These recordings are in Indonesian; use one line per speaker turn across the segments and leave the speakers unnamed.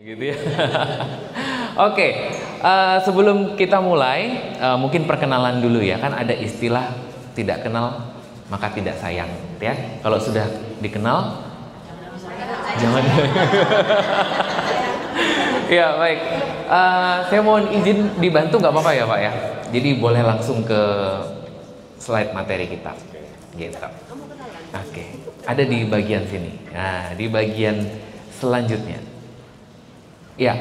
Gitu ya. Oke, sebelum kita mulai, mungkin perkenalan dulu ya. Kan ada istilah tidak kenal maka tidak sayang, gitu ya. Kalau sudah dikenal, jangan. Ya baik. Saya mohon izin dibantu nggak apa-apa ya Pak ya. Jadi boleh langsung ke slide materi kita. Gitu. Oke. Ada di bagian sini. Nah, di bagian selanjutnya. Ya,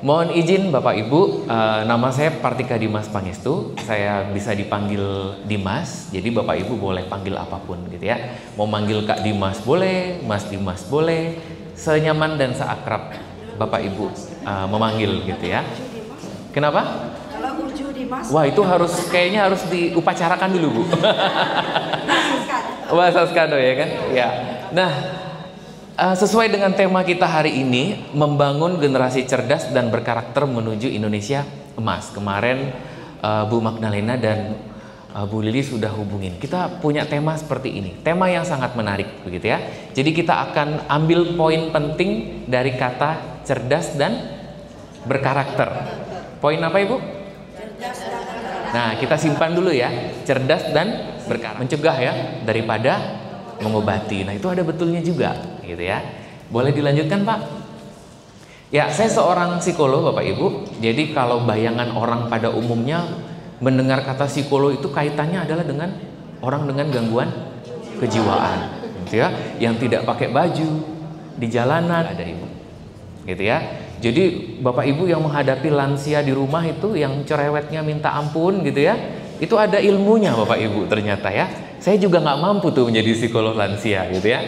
mohon izin Bapak Ibu, nama saya Partika Dimas Pangestu. Saya bisa dipanggil Dimas, jadi Bapak Ibu boleh panggil apapun gitu ya. Mau manggil Kak Dimas boleh, Mas Dimas boleh, senyaman dan seakrab Bapak Ibu memanggil gitu ya. Kenapa?
Kalau Uju Dimas.
Wah, itu kayaknya harus diupacarakan dulu Bu. Bahasa skado ya kan? Ya. Nah, sesuai dengan tema kita hari ini, membangun generasi cerdas dan berkarakter menuju Indonesia emas. Kemarin Bu Magdalena dan Bu Lili sudah hubungin. Kita punya tema seperti ini, tema yang sangat menarik begitu ya. Jadi kita akan ambil poin penting dari kata cerdas dan berkarakter. Poin apa Ibu?
Cerdas dan berkarakter.
Nah, kita simpan dulu ya, cerdas dan berkarakter. Mencegah ya daripada mengobati. Nah, itu ada betulnya juga gitu ya. Boleh dilanjutkan Pak? Ya, saya seorang psikolog Bapak Ibu. Jadi kalau bayangan orang pada umumnya mendengar kata psikolog itu kaitannya adalah dengan orang dengan gangguan kejiwaan gitu ya, yang tidak pakai baju di jalanan ada Ibu. Gitu ya. Jadi Bapak Ibu yang menghadapi lansia di rumah itu yang cerewetnya minta ampun gitu ya. Itu ada ilmunya Bapak Ibu ternyata ya. Saya juga nggak mampu tuh menjadi psikolog lansia gitu ya.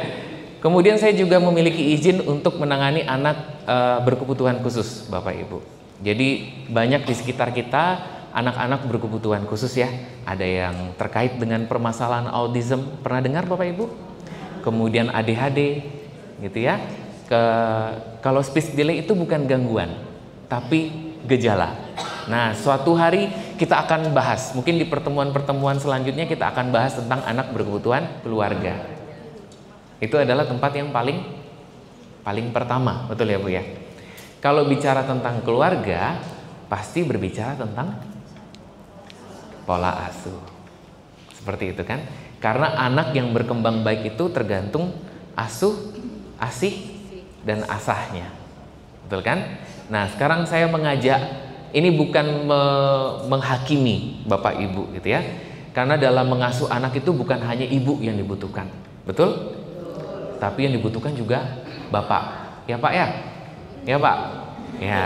Kemudian saya juga memiliki izin untuk menangani anak berkebutuhan khusus Bapak Ibu. Jadi banyak di sekitar kita anak-anak berkebutuhan khusus ya. Ada yang terkait dengan permasalahan autism, pernah dengar Bapak Ibu? Kemudian ADHD gitu ya. Kalau speech delay itu bukan gangguan, tapi gejala. Nah, suatu hari kita akan bahas, mungkin di pertemuan-pertemuan selanjutnya kita akan bahas tentang anak berkebutuhan keluarga. Itu adalah tempat yang paling pertama, betul ya Bu ya? Kalau bicara tentang keluarga, pasti berbicara tentang pola asuh. Seperti itu kan? Karena anak yang berkembang baik itu tergantung asuh, asih, dan asahnya. Betul kan? Nah, sekarang saya mengajak, ini bukan menghakimi Bapak Ibu gitu ya. Karena dalam mengasuh anak itu bukan hanya ibu yang dibutuhkan. Betul? Tapi yang dibutuhkan juga Bapak. Ya Pak ya? Ya Pak? Ya.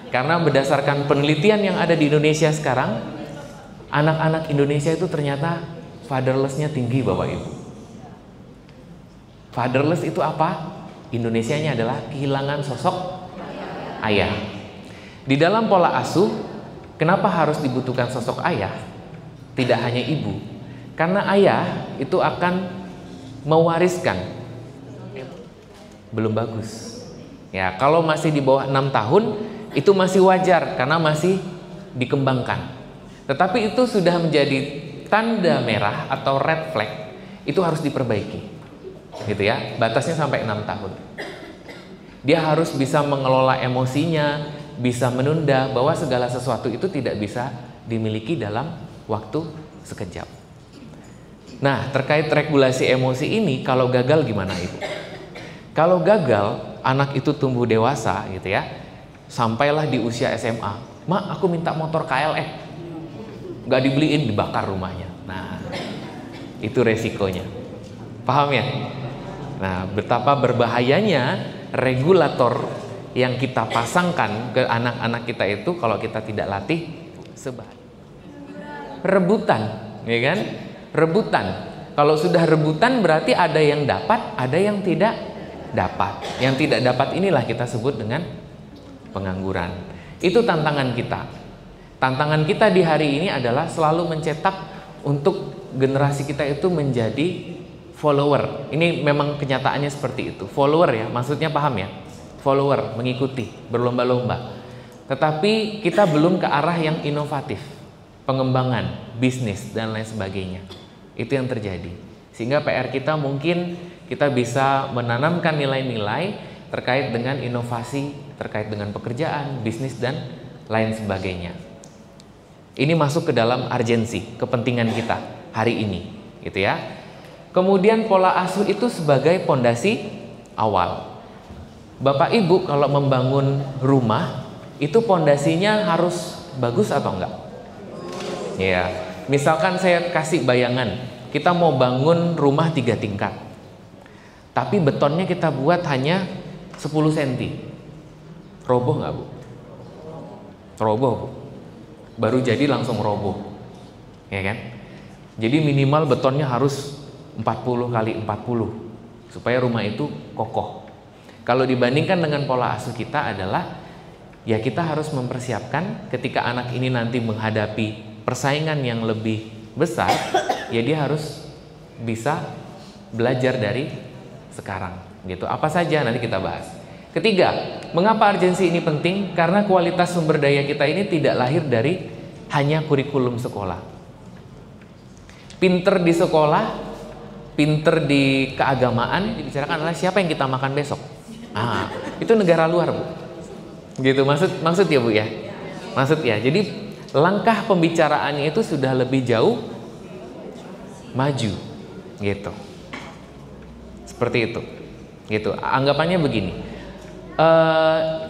Karena berdasarkan penelitian yang ada di Indonesia sekarang, anak-anak Indonesia itu ternyata fatherless-nya tinggi Bapak Ibu. Fatherless itu apa? Indonesianya adalah kehilangan sosok ayah. Di dalam pola asuh, kenapa harus dibutuhkan sosok ayah? Tidak hanya ibu. Karena ayah itu akan mewariskan. Belum bagus. Ya, kalau masih di bawah 6 tahun, itu masih wajar karena masih dikembangkan. Tetapi itu sudah menjadi tanda merah atau red flag, itu harus diperbaiki. Gitu ya, batasnya sampai 6 tahun. Dia harus bisa mengelola emosinya, bisa menunda, bahwa segala sesuatu itu tidak bisa dimiliki dalam waktu sekejap. Nah, terkait regulasi emosi ini, kalau gagal gimana Ibu? Kalau gagal, anak itu tumbuh dewasa gitu ya, sampailah di usia SMA, "Mak, aku minta motor KLX." Nggak dibeliin, dibakar rumahnya. Nah, itu resikonya. Paham ya? Nah, betapa berbahayanya regulator yang kita pasangkan ke anak-anak kita itu kalau kita tidak latih rebutan, ya kan? Rebutan. Kalau sudah rebutan berarti ada yang dapat, ada yang tidak dapat. Yang tidak dapat inilah kita sebut dengan pengangguran. Itu tantangan kita. Tantangan kita di hari ini adalah selalu mencetak untuk generasi kita itu menjadi follower. Ini memang kenyataannya seperti itu. Follower ya, maksudnya paham ya? Follower, mengikuti, berlomba-lomba. Tetapi kita belum ke arah yang inovatif, pengembangan, bisnis, dan lain sebagainya. Itu yang terjadi. Sehingga PR kita mungkin kita bisa menanamkan nilai-nilai terkait dengan inovasi, terkait dengan pekerjaan, bisnis dan lain sebagainya. Ini masuk ke dalam urgensi, kepentingan kita hari ini, gitu ya. Kemudian pola asuh itu sebagai pondasi awal. Bapak Ibu kalau membangun rumah itu pondasinya harus bagus atau enggak? Ya, misalkan saya kasih bayangan, kita mau bangun rumah 3 tingkat. Tapi betonnya kita buat hanya 10 cm. Roboh nggak, Bu? Roboh, Bu. Baru jadi langsung roboh. Ya kan? Jadi minimal betonnya harus 40 kali 40 supaya rumah itu kokoh. Kalau dibandingkan dengan pola asuh kita adalah ya kita harus mempersiapkan ketika anak ini nanti menghadapi persaingan yang lebih besar, ya dia harus bisa belajar dari sekarang gitu. Apa saja nanti kita bahas. Ketiga, mengapa urgensi ini penting? Karena kualitas sumber daya kita ini tidak lahir dari hanya kurikulum sekolah. Pinter di sekolah, pinter di keagamaan, dibicarakan adalah siapa yang kita makan besok. Itu negara luar, Bu. Gitu maksud ya, Bu ya. Maksud ya. Jadi langkah pembicaraannya itu sudah lebih jauh maju gitu. Seperti itu. Gitu. Anggapannya begini.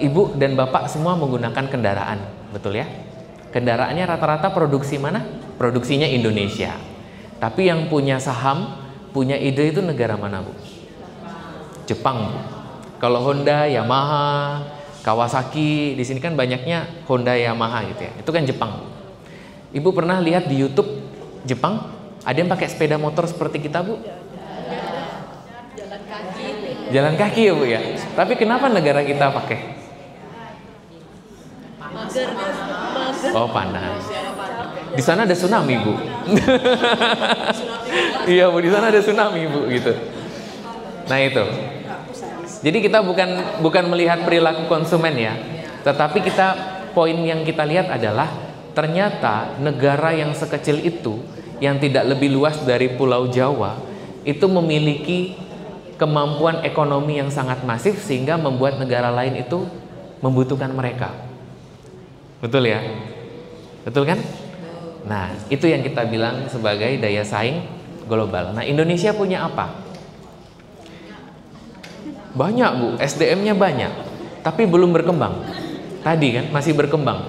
Ibu dan Bapak semua menggunakan kendaraan, betul ya? Kendaraannya rata-rata produksi mana? Produksinya Indonesia. Tapi yang punya saham, punya ide itu negara mana, Bu? Jepang, Bu. Kalau Honda, Yamaha, Kawasaki, di sini kan banyaknya Honda, Yamaha gitu ya. Itu kan Jepang. Ibu pernah lihat di YouTube Jepang? Ada yang pakai sepeda motor seperti kita, Bu? Jalan kaki ya, Bu ya. Tapi kenapa negara kita pakai? Oh, panas. Di sana ada tsunami, Bu. Iya, Bu, di sana ada tsunami, Bu, gitu. Nah, itu. Jadi kita bukan melihat perilaku konsumen ya, tetapi poin yang kita lihat adalah ternyata negara yang sekecil itu, yang tidak lebih luas dari Pulau Jawa, itu memiliki kemampuan ekonomi yang sangat masif sehingga membuat negara lain itu membutuhkan mereka. Betul ya? Betul kan? Nah, itu yang kita bilang sebagai daya saing global. Nah, Indonesia punya apa? Banyak, Bu, SDM-nya banyak, tapi belum berkembang. Tadi kan masih berkembang.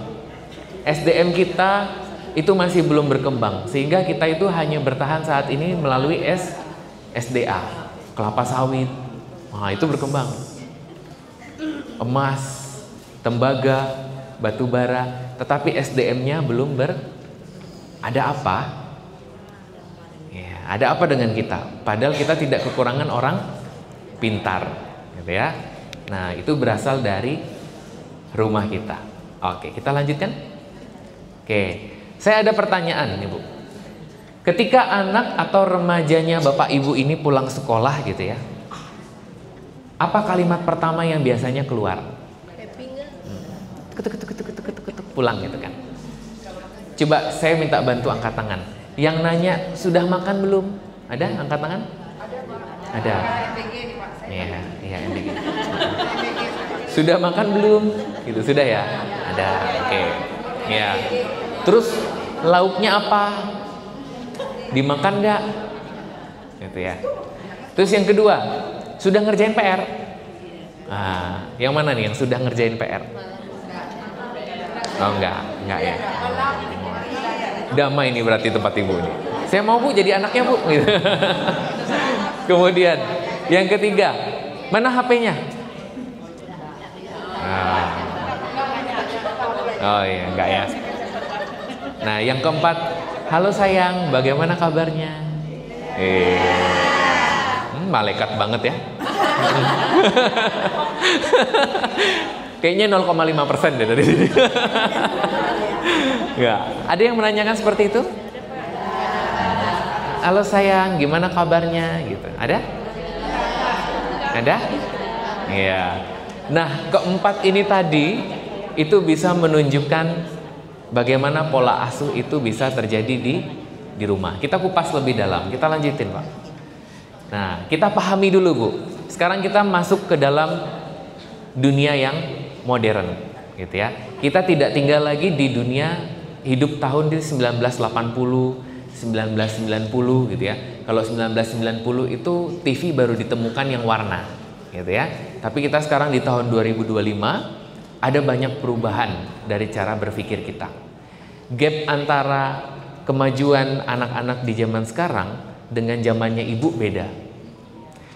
SDM kita itu masih belum berkembang, sehingga kita itu hanya bertahan saat ini melalui SDA, kelapa sawit. Nah, itu berkembang. Emas, tembaga, batu bara, tetapi SDM-nya belum ada apa? Ya, ada apa dengan kita? Padahal kita tidak kekurangan orang pintar. Gitu ya. Nah, itu berasal dari rumah kita. Oke, kita lanjutkan. Oke, saya ada pertanyaan nih, Bu. Ketika anak atau remajanya Bapak Ibu ini pulang sekolah gitu ya, apa kalimat pertama yang biasanya keluar? Ketuk, pulang gitu kan. Coba saya minta bantu angkat tangan. Yang nanya, sudah makan belum? Ada angkat tangan? Ada. Iya, MBG. Sudah makan belum? Gitu, sudah ya? Ada. Oke. Ya. Terus lauknya apa? Dimakan nggak? Gitu ya. Terus yang kedua, sudah ngerjain PR? Yang mana nih yang sudah ngerjain PR? Oh, enggak ya. Damai ini berarti tempat Ibu nih. Saya mau, Bu, jadi anaknya, Bu. Gitu. Kemudian yang ketiga, mana HP-nya? Oh iya, enggak ya. Nah, yang keempat, halo sayang, bagaimana kabarnya? Malaikat banget ya. Kayaknya 0,5% deh dari sini. Enggak. Ada yang menanyakan seperti itu? Halo sayang, gimana kabarnya? Gitu. Ada? Ada? Iya. Nah, keempat ini tadi itu bisa menunjukkan bagaimana pola asuh itu bisa terjadi di rumah. Kita kupas lebih dalam. Kita lanjutin, Pak. Nah, kita pahami dulu, Bu. Sekarang kita masuk ke dalam dunia yang modern, gitu ya. Kita tidak tinggal lagi di dunia hidup tahun di 1980, 1990 gitu ya. Kalau 1990 itu TV baru ditemukan yang warna, gitu ya. Tapi kita sekarang di tahun 2025 ada banyak perubahan dari cara berpikir kita. Gap antara kemajuan anak-anak di zaman sekarang dengan zamannya ibu beda.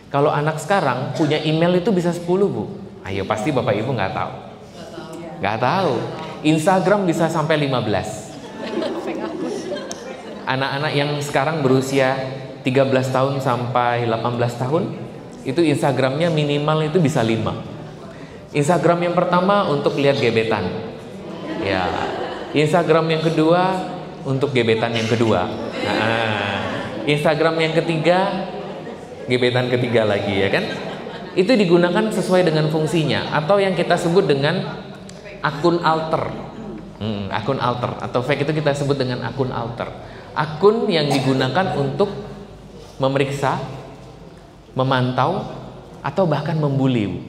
Kalau anak sekarang punya email itu bisa 10, Bu. Ayo, pasti Bapak Ibu nggak tahu. Nggak tahu. Instagram bisa sampai 15. Anak-anak yang sekarang berusia 13 tahun sampai 18 tahun, itu Instagramnya minimal itu bisa 5. Instagram yang pertama untuk lihat gebetan, ya. Instagram yang kedua untuk gebetan yang kedua. Nah, Instagram yang ketiga, gebetan ketiga lagi, ya kan? Itu digunakan sesuai dengan fungsinya, atau yang kita sebut dengan akun alter. Akun alter atau fake itu kita sebut dengan akun alter. Akun yang digunakan untuk memeriksa, memantau, atau bahkan membuli.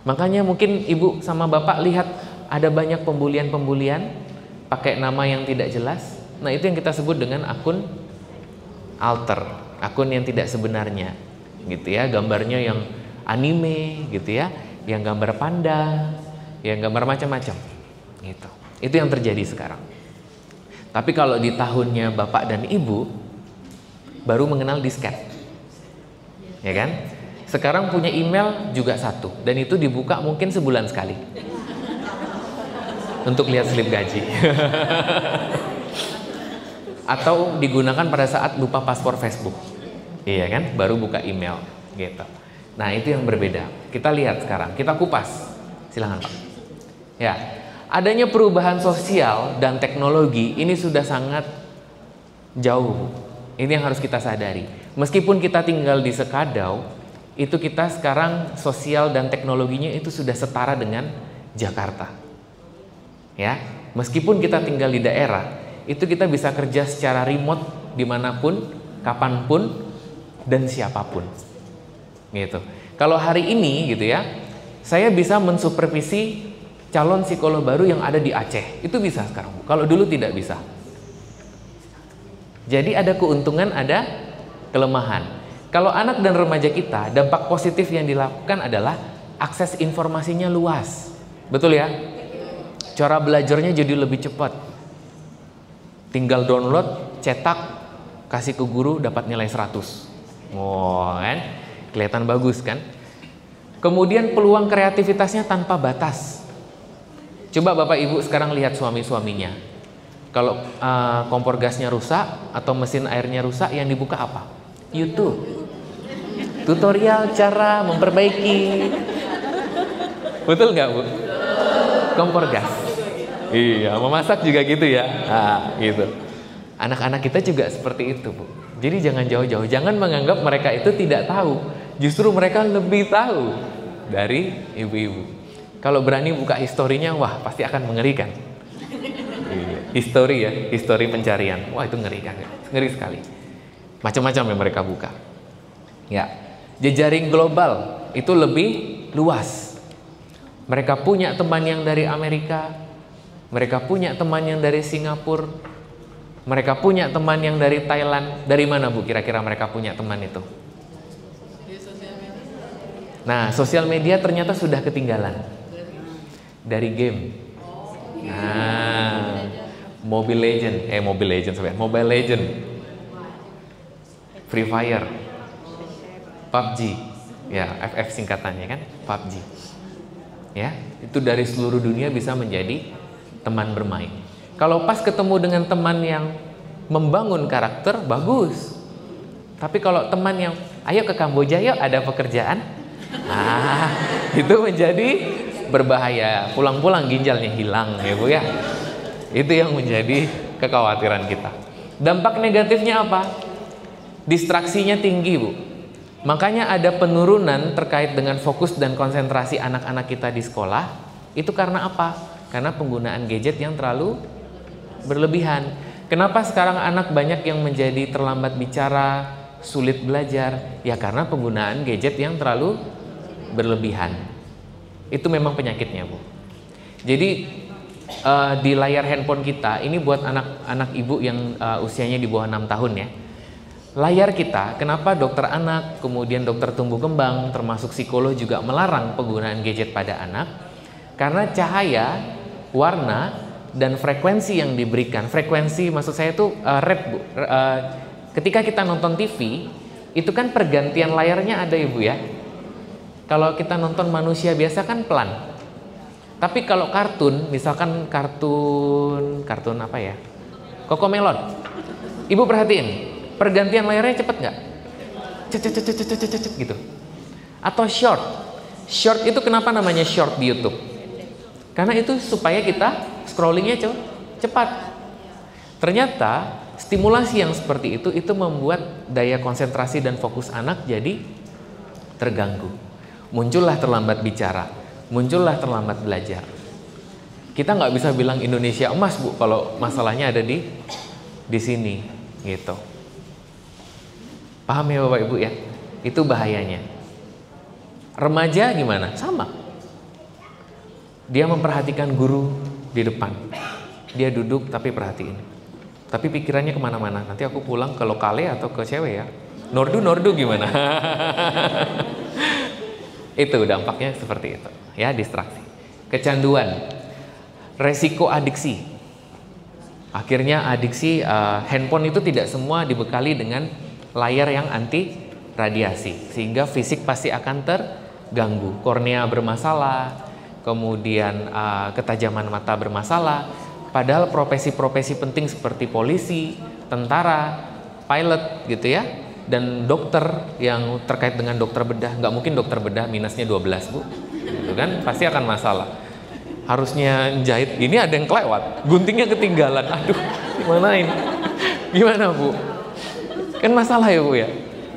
Makanya mungkin ibu sama bapak lihat ada banyak pembulian-pembulian pakai nama yang tidak jelas. Nah, itu yang kita sebut dengan akun alter, akun yang tidak sebenarnya, gitu ya. Gambarnya yang anime, gitu ya, yang gambar panda, yang gambar macam-macam, gitu. Itu yang terjadi sekarang. Tapi kalau di tahunnya bapak dan ibu baru mengenal disket, ya kan? Sekarang punya email juga satu, dan itu dibuka mungkin sebulan sekali untuk lihat slip gaji. Atau digunakan pada saat lupa paspor Facebook, iya kan, baru buka email, gitu. Nah, itu yang berbeda. Kita lihat sekarang, kita kupas. Silahkan Pak. Ya, adanya perubahan sosial dan teknologi ini sudah sangat jauh. Ini yang harus kita sadari. Meskipun kita tinggal di Sekadau, itu kita sekarang sosial dan teknologinya itu sudah setara dengan Jakarta. Ya, meskipun kita tinggal di daerah, itu kita bisa kerja secara remote dimanapun, kapanpun, dan siapapun. Gitu. Kalau hari ini, gitu ya, saya bisa mensupervisi calon psikolog baru yang ada di Aceh. Itu bisa sekarang. Kalau dulu tidak bisa. Jadi ada keuntungan, ada kelemahan. Kalau anak dan remaja kita, dampak positif yang dilakukan adalah akses informasinya luas. Betul ya? Cara belajarnya jadi lebih cepat. Tinggal download, cetak, kasih ke guru, dapat nilai 100. Wow, kan? Kelihatan bagus kan? Kemudian peluang kreativitasnya tanpa batas. Coba Bapak Ibu sekarang lihat suami-suaminya. Kalau kompor gasnya rusak atau mesin airnya rusak, yang dibuka apa? YouTube. Tutorial cara memperbaiki. Betul nggak, Bu? Kompor gas. Iya, memasak juga gitu ya. Nah, gitu. Anak-anak kita juga seperti itu, Bu. Jadi jangan jauh-jauh. Jangan menganggap mereka itu tidak tahu. Justru mereka lebih tahu dari ibu-ibu. Kalau berani buka historinya, wah pasti akan mengerikan. Histori ya, histori pencarian. Wah, itu ngeri kan? Ngeri sekali. Macam-macam yang mereka buka. Ya. Jejaring global itu lebih luas. Mereka punya teman yang dari Amerika, mereka punya teman yang dari Singapura, mereka punya teman yang dari Thailand. Dari mana, Bu, kira-kira mereka punya teman itu? Nah, sosial media ternyata sudah ketinggalan dari game. Nah, Mobile Legend, Free Fire, PUBG, ya, FF singkatannya kan, PUBG. Ya, itu dari seluruh dunia bisa menjadi teman bermain. Kalau pas ketemu dengan teman yang membangun karakter, bagus. Tapi kalau teman yang, ayo ke Kamboja yuk, ada pekerjaan, nah, itu menjadi berbahaya. Pulang-pulang ginjalnya hilang, ya Bu ya. Itu yang menjadi kekhawatiran kita. Dampak negatifnya apa? Distraksinya tinggi, Bu. Makanya ada penurunan terkait dengan fokus dan konsentrasi anak-anak kita di sekolah. Itu karena apa? Karena penggunaan gadget yang terlalu berlebihan. Kenapa sekarang anak banyak yang menjadi terlambat bicara, sulit belajar? Ya karena penggunaan gadget yang terlalu berlebihan. Itu memang penyakitnya, Bu. Jadi di layar handphone kita, ini buat anak-anak ibu yang usianya di bawah 6 tahun ya. Layar kita, kenapa dokter anak, kemudian dokter tumbuh kembang, termasuk psikolog juga melarang penggunaan gadget pada anak? Karena cahaya, warna, dan frekuensi yang diberikan. Frekuensi maksud saya itu red, Bu. Ketika kita nonton TV, itu kan pergantian layarnya ada, Ibu ya. Kalau kita nonton manusia biasa kan pelan. Tapi kalau kartun, misalkan kartun apa ya? Cocomelon. Ibu perhatiin, pergantian layarnya cepet nggak? Cet gitu. Atau short. Short itu kenapa namanya short di YouTube? Karena itu supaya kita scrollingnya cepat. Ternyata stimulasi yang seperti itu membuat daya konsentrasi dan fokus anak jadi terganggu. Muncullah terlambat bicara, muncullah terlambat belajar. Kita nggak bisa bilang Indonesia emas, Bu, kalau masalahnya ada di sini, gitu. Paham ya Bapak Ibu ya? Itu bahayanya. Remaja gimana? Sama. Dia memperhatikan guru di depan. Dia duduk tapi perhatiin. Tapi pikirannya kemana-mana. Nanti aku pulang ke lokale atau ke cewek ya. Nordu gimana? Itu dampaknya seperti itu. Ya, distraksi. Kecanduan. Resiko adiksi. Akhirnya adiksi handphone itu tidak semua dibekali dengan layar yang anti radiasi. Sehingga fisik pasti akan terganggu. Kornea bermasalah, kemudian ketajaman mata bermasalah. Padahal profesi-profesi penting seperti polisi, tentara, pilot gitu ya, dan dokter yang terkait dengan dokter bedah, nggak mungkin dokter bedah minusnya 12 Bu, gitu kan, pasti akan masalah. Harusnya jahit, ini ada yang kelewat, guntingnya ketinggalan, aduh, gimana ini? Gimana Bu? Kan masalah ya Bu ya,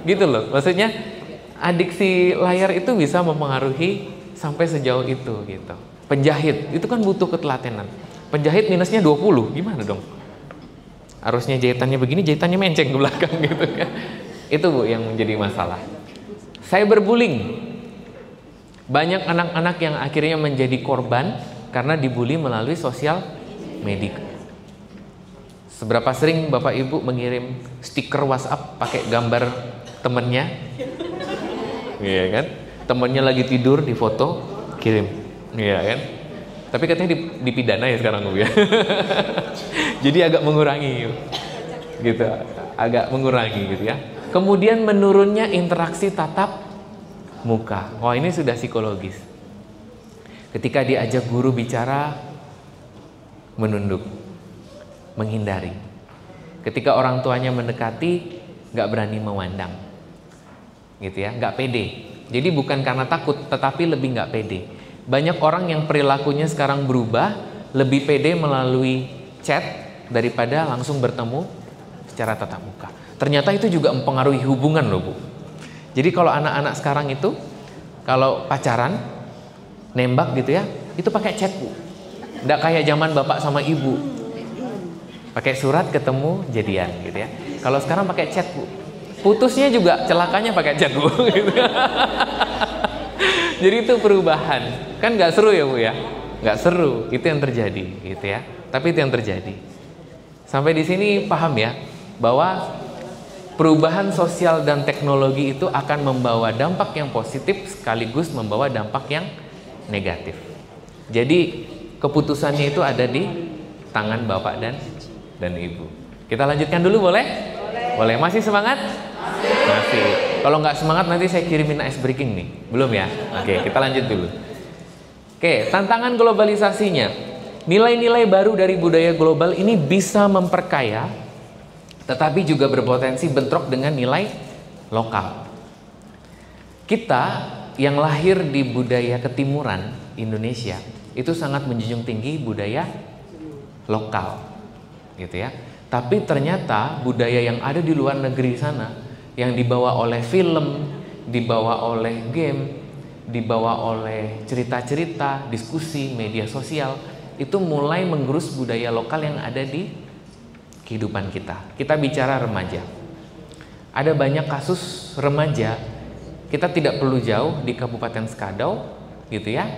gitu loh. Maksudnya adiksi layar itu bisa mempengaruhi sampai sejauh itu gitu. Penjahit itu kan butuh ketelatenan. Penjahit minusnya 20, gimana dong? Harusnya jahitannya begini, jahitannya menceng ke belakang gitu kan. Itu Bu yang menjadi masalah. Cyberbullying. Banyak anak-anak yang akhirnya menjadi korban karena dibully melalui sosial media. Seberapa sering Bapak Ibu mengirim stiker WhatsApp pakai gambar temennya? Iya kan? Temennya lagi tidur di foto, kirim. Iya kan? Tapi katanya dipidana ya sekarang Bu ya. Jadi agak mengurangi gitu, agak mengurangi gitu ya. Kemudian menurunnya interaksi tatap muka. Wah, ini sudah psikologis. Ketika diajak guru bicara, menunduk, menghindari. Ketika orang tuanya mendekati, nggak berani memandang, gitu ya, nggak pede. Jadi bukan karena takut, tetapi lebih nggak pede. Banyak orang yang perilakunya sekarang berubah, lebih pede melalui chat daripada langsung bertemu secara tatap muka. Ternyata itu juga mempengaruhi hubungan loh Bu. Jadi kalau anak-anak sekarang itu, kalau pacaran, nembak gitu ya, itu pakai chat Bu. Nggak kayak zaman bapak sama ibu, pakai surat ketemu jadian gitu ya. Kalau sekarang pakai chat Bu. Putusnya juga celakanya pakai chat Bu. Gitu. Jadi itu perubahan, kan nggak seru ya Bu ya, nggak seru, itu yang terjadi gitu ya. Tapi itu yang terjadi. Sampai di sini paham ya, bahwa perubahan sosial dan teknologi itu akan membawa dampak yang positif sekaligus membawa dampak yang negatif. Jadi keputusannya itu ada di tangan Bapak dan Ibu. Kita lanjutkan dulu boleh? Boleh. Masih semangat? Masih. Kalau nggak semangat nanti saya kirimin ice breaking nih. Belum ya? Oke, kita lanjut dulu. Oke, tantangan globalisasinya. Nilai-nilai baru dari budaya global ini bisa memperkaya, tetapi juga berpotensi bentrok dengan nilai lokal. Kita yang lahir di budaya ketimuran Indonesia itu sangat menjunjung tinggi budaya lokal, gitu ya. Tapi ternyata budaya yang ada di luar negeri sana, yang dibawa oleh film, dibawa oleh game, dibawa oleh cerita-cerita, diskusi, media sosial, itu mulai menggerus budaya lokal yang ada di kehidupan kita. Kita bicara remaja. Ada banyak kasus remaja, kita tidak perlu jauh di Kabupaten Skadau, gitu ya.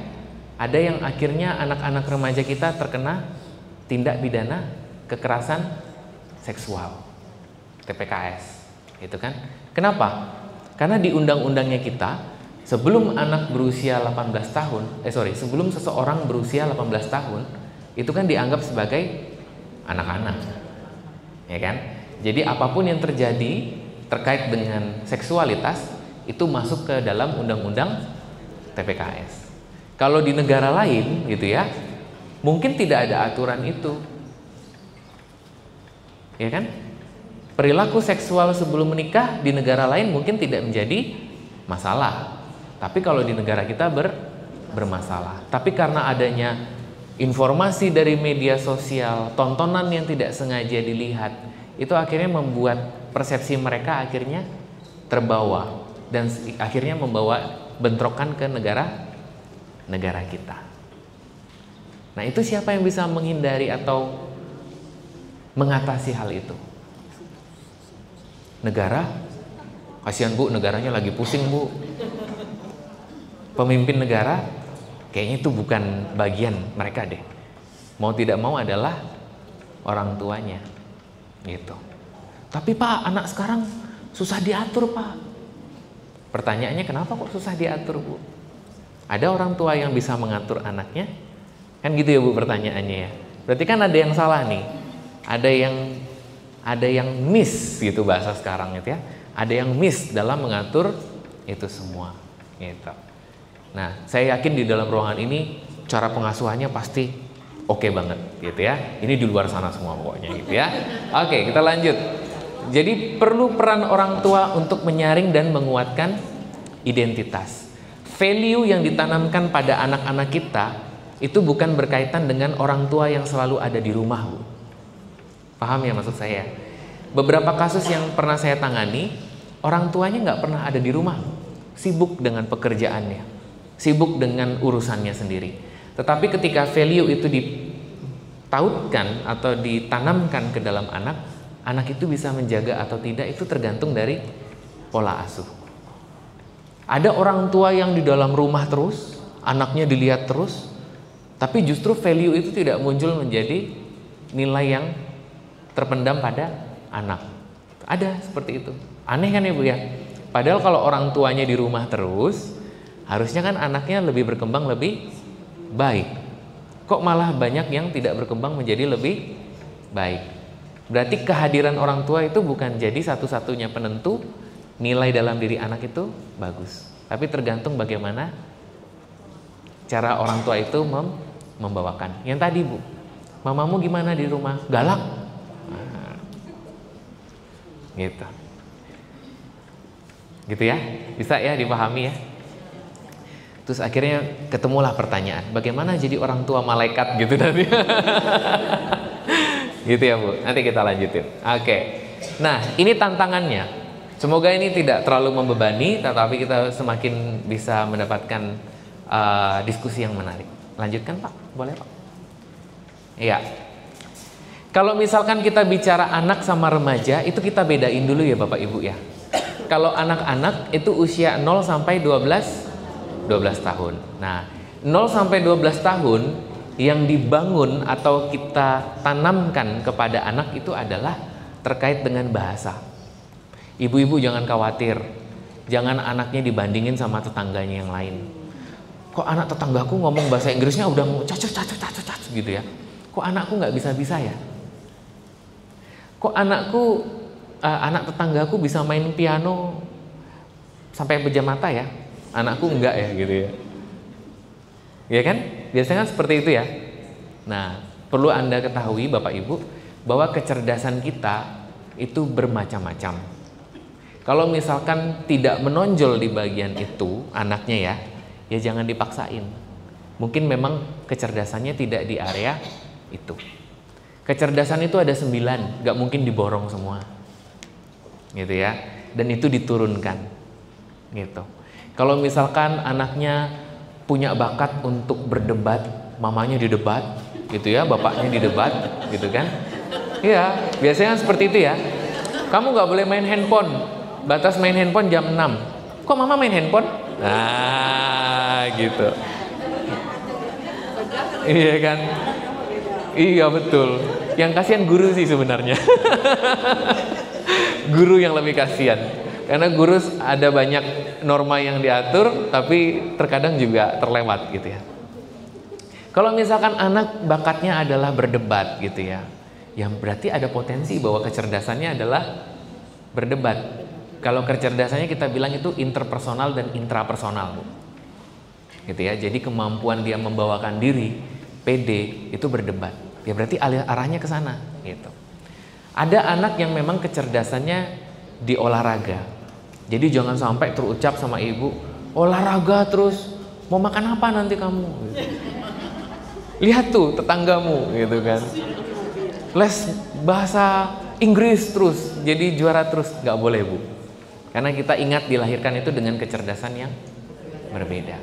Ada yang akhirnya anak-anak remaja kita terkena tindak pidana kekerasan seksual, TPKS, gitu kan? Kenapa? Karena di undang-undangnya kita, sebelum anak berusia 18 tahun, sebelum seseorang berusia 18 tahun, itu kan dianggap sebagai anak-anak, ya kan? Jadi apapun yang terjadi terkait dengan seksualitas itu masuk ke dalam undang-undang TPKS. Kalau di negara lain gitu ya, mungkin tidak ada aturan itu. Ya kan? Perilaku seksual sebelum menikah di negara lain mungkin tidak menjadi masalah. Tapi kalau di negara kita bermasalah. Tapi karena adanya informasi dari media sosial, tontonan yang tidak sengaja dilihat, itu akhirnya membuat persepsi mereka akhirnya terbawa dan akhirnya membawa bentrokan ke negara kita. Nah, itu siapa yang bisa menghindari atau mengatasi hal itu? Negara. Kasihan Bu, negaranya lagi pusing Bu. Pemimpin negara kayaknya itu bukan bagian mereka deh. Mau tidak mau adalah orang tuanya, gitu. Tapi Pak, anak sekarang susah diatur Pak. Pertanyaannya, kenapa kok susah diatur Bu? Ada orang tua yang bisa mengatur anaknya? Kan gitu ya Bu pertanyaannya ya. Berarti kan ada yang salah nih. Ada yang miss gitu bahasa sekarang gitu ya. Ada yang miss dalam mengatur itu semua gitu. Nah, saya yakin di dalam ruangan ini cara pengasuhannya pasti oke banget gitu ya. Ini di luar sana semua pokoknya gitu ya. Oke, kita lanjut. Jadi perlu peran orang tua untuk menyaring dan menguatkan identitas. Value yang ditanamkan pada anak-anak kita itu bukan berkaitan dengan orang tua yang selalu ada di rumah, Bu. Paham ya maksud saya? Beberapa kasus yang pernah saya tangani, orang tuanya nggak pernah ada di rumah, sibuk dengan pekerjaannya, sibuk dengan urusannya sendiri. Tetapi ketika value itu ditautkan atau ditanamkan ke dalam anak, anak itu bisa menjaga atau tidak itu tergantung dari pola asuh. Ada orang tua yang di dalam rumah terus, anaknya dilihat terus, tapi justru value itu tidak muncul menjadi nilai yang terpendam pada anak. Ada seperti itu. Aneh kan ya Bu ya? Padahal kalau orang tuanya di rumah terus, harusnya kan anaknya lebih berkembang lebih baik. Kok malah banyak yang tidak berkembang menjadi lebih baik? Berarti kehadiran orang tua itu bukan jadi satu-satunya penentu nilai dalam diri anak itu bagus. Tapi tergantung bagaimana cara orang tua itu membawakan. Yang tadi Bu, mamamu gimana di rumah? Galak? Nah, gitu. Gitu ya? Bisa ya dipahami ya? Terus akhirnya ketemulah pertanyaan, bagaimana jadi orang tua malaikat gitu nanti? Gitu ya Bu, nanti kita lanjutin. Oke. Nah, ini tantangannya. Semoga ini tidak terlalu membebani, tetapi kita semakin bisa mendapatkan diskusi yang menarik. Lanjutkan Pak, boleh Pak? Iya. Kalau misalkan kita bicara anak sama remaja, itu kita bedain dulu ya Bapak Ibu ya. Kalau anak-anak itu usia 0 sampai 12 tahun. Nah, 0 sampai 12 tahun yang dibangun atau kita tanamkan kepada anak itu adalah terkait dengan bahasa. Ibu-ibu jangan khawatir, jangan anaknya dibandingin sama tetangganya yang lain. Kok anak tetanggaku ngomong bahasa Inggrisnya udah cacut gitu ya? Kok anakku nggak bisa-bisa ya? Kok anak tetanggaku bisa main piano sampai pejam mata ya? Anakku enggak ya gitu ya? Ya kan? Biasanya kan seperti itu ya. Nah, perlu Anda ketahui Bapak Ibu bahwa kecerdasan kita itu bermacam-macam. Kalau misalkan tidak menonjol di bagian itu anaknya ya jangan dipaksain. Mungkin memang kecerdasannya tidak di area itu. Kecerdasan itu ada 9, gak mungkin diborong semua, gitu ya. Dan itu diturunkan, gitu. Kalau misalkan anaknya punya bakat untuk berdebat, mamanya didebat, gitu ya, bapaknya didebat, gitu kan? Iya, biasanya seperti itu ya. Kamu gak boleh main handphone, batas main handphone jam 6. Kok mama main handphone? Nah, gitu. Iya kan? Iya betul. Yang kasihan guru sih sebenarnya. Guru yang lebih kasihan. Karena guru ada banyak norma yang diatur, tapi terkadang juga terlewat gitu ya. Kalau misalkan anak bakatnya adalah berdebat gitu ya, yang berarti ada potensi bahwa kecerdasannya adalah berdebat. Kalau kecerdasannya kita bilang itu interpersonal dan intrapersonal, gitu ya. Jadi kemampuan dia membawakan diri, PD itu berdebat. Ya berarti arahnya ke sana, gitu. Ada anak yang memang kecerdasannya di olahraga. Jadi jangan sampai terucap sama ibu, olahraga terus, mau makan apa nanti kamu? Gitu. Lihat tuh tetanggamu, gitu kan. Les bahasa Inggris terus, jadi juara terus, nggak boleh bu. Karena kita ingat dilahirkan itu dengan kecerdasan yang berbeda.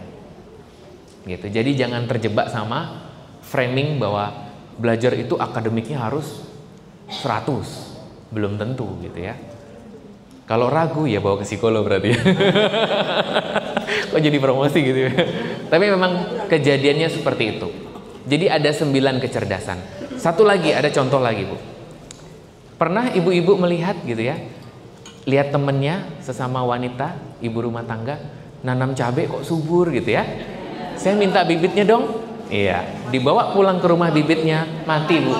Gitu. Jadi jangan terjebak sama framing bahwa belajar itu akademiknya harus 100, belum tentu gitu ya. Kalau ragu ya bawa ke psikolog berarti. Kok jadi promosi gitu ya. Tapi memang kejadiannya seperti itu. Jadi ada 9 kecerdasan. Satu lagi, ada contoh lagi bu. Pernah ibu-ibu melihat gitu ya, lihat temennya sesama wanita, ibu rumah tangga, nanam cabai kok subur gitu ya. Saya minta bibitnya dong. Iya, dibawa pulang ke rumah bibitnya mati bu.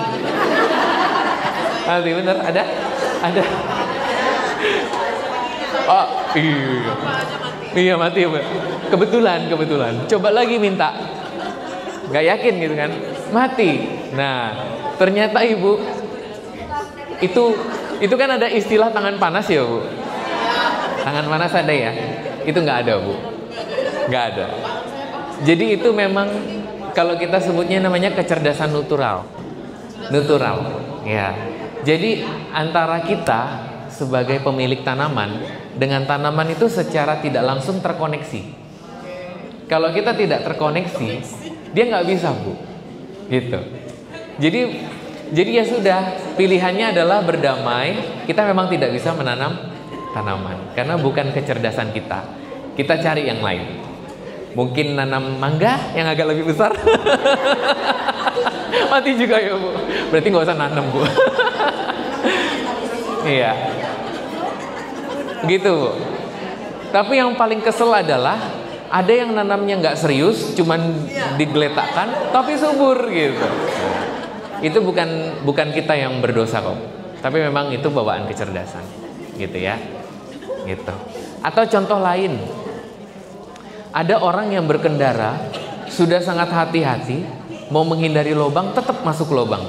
Mati bener, ada. Oh iya, iya mati bu. Kebetulan. Coba lagi minta, nggak yakin gitu kan, mati. Nah, ternyata ibu itu kan ada istilah tangan panas ya bu. Tangan panas ada ya? Itu nggak ada bu, nggak ada. Jadi itu memang kalau kita sebutnya namanya kecerdasan natural, ya. Jadi antara kita sebagai pemilik tanaman dengan tanaman itu secara tidak langsung terkoneksi. Kalau kita tidak terkoneksi, dia nggak bisa bu, gitu. Jadi ya sudah, pilihannya adalah berdamai. Kita memang tidak bisa menanam tanaman karena bukan kecerdasan kita. Kita cari yang lain. Mungkin nanam mangga yang agak lebih besar. Mati juga ya bu. Berarti nggak usah nanam bu. Iya. Gitu bu. Tapi yang paling kesel adalah ada yang nanamnya nggak serius, cuman digeletakkan, tapi subur gitu. Itu bukan kita yang berdosa kok. Tapi memang itu bawaan kecerdasan, gitu ya. Gitu. Atau contoh lain. Ada orang yang berkendara sudah sangat hati-hati, mau menghindari lubang tetap masuk lubang.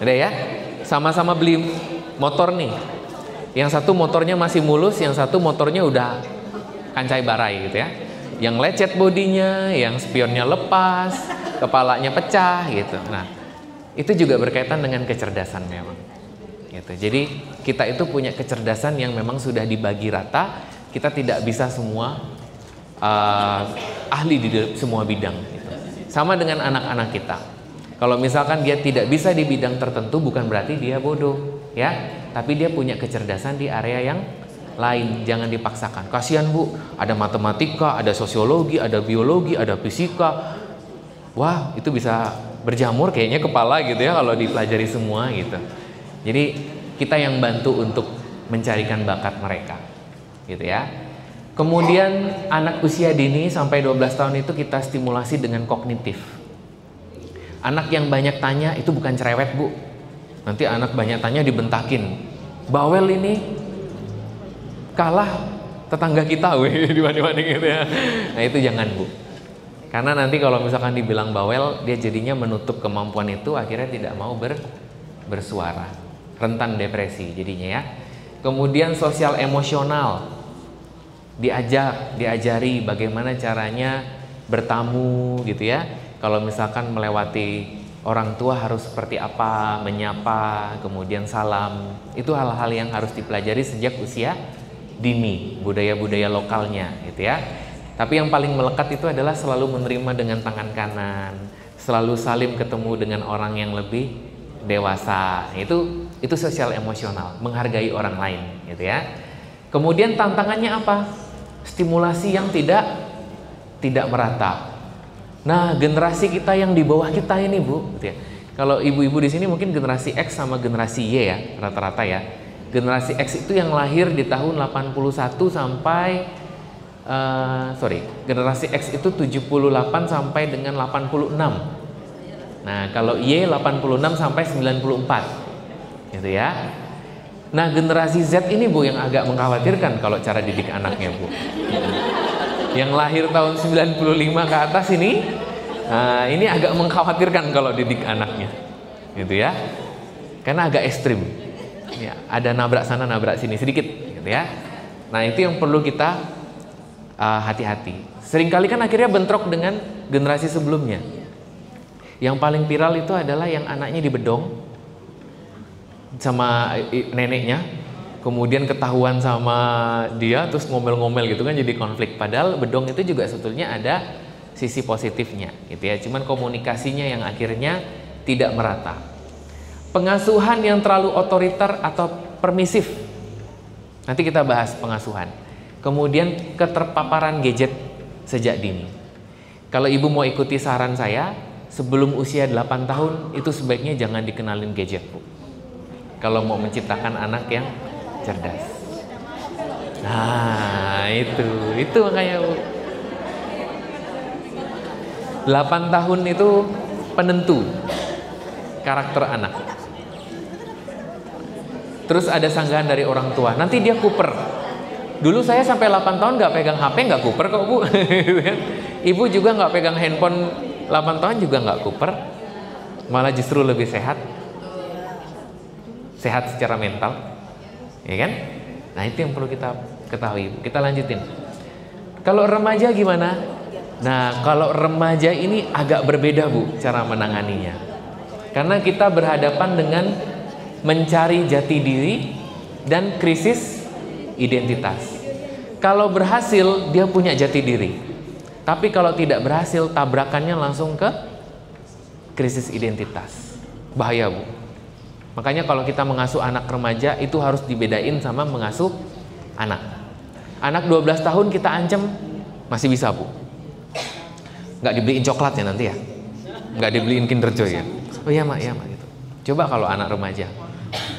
Ada ya? Sama-sama beli motor nih. Yang satu motornya masih mulus, yang satu motornya udah kancai barai gitu ya. Yang lecet bodinya, yang spionnya lepas, kepalanya pecah gitu. Nah, itu juga berkaitan dengan kecerdasan memang. Gitu. Jadi kita itu punya kecerdasan yang memang sudah dibagi rata. Kita tidak bisa semua ahli di semua bidang. Gitu. Sama dengan anak-anak kita. Kalau misalkan dia tidak bisa di bidang tertentu, bukan berarti dia bodoh, ya. Tapi dia punya kecerdasan di area yang lain. Jangan dipaksakan. Kasihan bu, ada matematika, ada sosiologi, ada biologi, ada fisika. Wah, itu bisa berjamur kayaknya kepala gitu ya kalau dipelajari semua gitu. Jadi kita yang bantu untuk mencarikan bakat mereka. Gitu ya. Kemudian anak usia dini sampai 12 tahun itu kita stimulasi dengan kognitif. Anak yang banyak tanya itu bukan cerewet bu. Nanti anak banyak tanya dibentakin. Bawel ini kalah tetangga kita dibanding-banding gitu ya. Nah itu jangan bu. Karena nanti kalau misalkan dibilang bawel, dia jadinya menutup kemampuan itu, akhirnya tidak mau bersuara. Rentan depresi jadinya ya. Kemudian sosial emosional. Diajari bagaimana caranya bertamu gitu ya. Kalau misalkan melewati orang tua harus seperti apa, menyapa, kemudian salam. Itu hal-hal yang harus dipelajari sejak usia dini, budaya-budaya lokalnya gitu ya. Tapi yang paling melekat itu adalah selalu menerima dengan tangan kanan, selalu salim ketemu dengan orang yang lebih dewasa. Itu sosial emosional, menghargai orang lain gitu ya. Kemudian tantangannya apa? Stimulasi yang tidak merata. Nah, generasi kita yang di bawah kita ini, Bu, gitu ya. Kalau ibu-ibu di sini mungkin generasi X sama generasi Y ya, rata-rata ya. Generasi X itu yang lahir di tahun 81 sampai generasi X itu 78 sampai dengan 86. Nah, kalau Y 86 sampai 94. Gitu ya. Nah, generasi Z ini, Bu, yang agak mengkhawatirkan kalau cara didik anaknya, Bu. Yang lahir tahun 95 ke atas ini, nah, ini agak mengkhawatirkan kalau didik anaknya, gitu ya, karena agak ekstrim, ya, ada nabrak sana nabrak sini sedikit, gitu ya. Nah, itu yang perlu kita hati-hati. Seringkali kan akhirnya bentrok dengan generasi sebelumnya. Yang paling viral itu adalah yang anaknya dibedong sama neneknya, kemudian ketahuan sama dia, terus ngomel-ngomel gitu kan, jadi konflik. Padahal bedong itu juga sebetulnya ada sisi positifnya, gitu ya. Cuman komunikasinya yang akhirnya tidak merata. Pengasuhan yang terlalu otoriter atau permisif, nanti kita bahas pengasuhan. Kemudian keterpaparan gadget sejak dini. Kalau ibu mau ikuti saran saya, sebelum usia 8 tahun itu sebaiknya jangan dikenalin gadget, Bu. Kalau mau menciptakan anak yang cerdas. Nah, itu makanya, Bu. 8 tahun itu penentu karakter anak. Terus ada sanggahan dari orang tua, nanti dia kuper. Dulu saya sampai 8 tahun nggak pegang HP, nggak kuper kok, Bu. Ibu juga nggak pegang handphone 8 tahun juga nggak kuper, malah justru lebih sehat secara mental, ya kan? Nah, itu yang perlu kita ketahui. Kita lanjutin. Kalau remaja gimana? Nah, kalau remaja ini agak berbeda, Bu, cara menanganinya. Karena kita berhadapan dengan mencari jati diri dan krisis identitas. Kalau berhasil, dia punya jati diri. Tapi kalau tidak berhasil, tabrakannya langsung ke krisis identitas. Bahaya, Bu. Makanya kalau kita mengasuh anak remaja itu harus dibedain sama mengasuh anak. Anak 12 tahun kita ancam masih bisa, Bu. Nggak dibeliin coklat ya nanti ya. Nggak dibeliin Kinder Joy ya. Oh iya, Mak, ya, Mak, gitu. Coba kalau anak remaja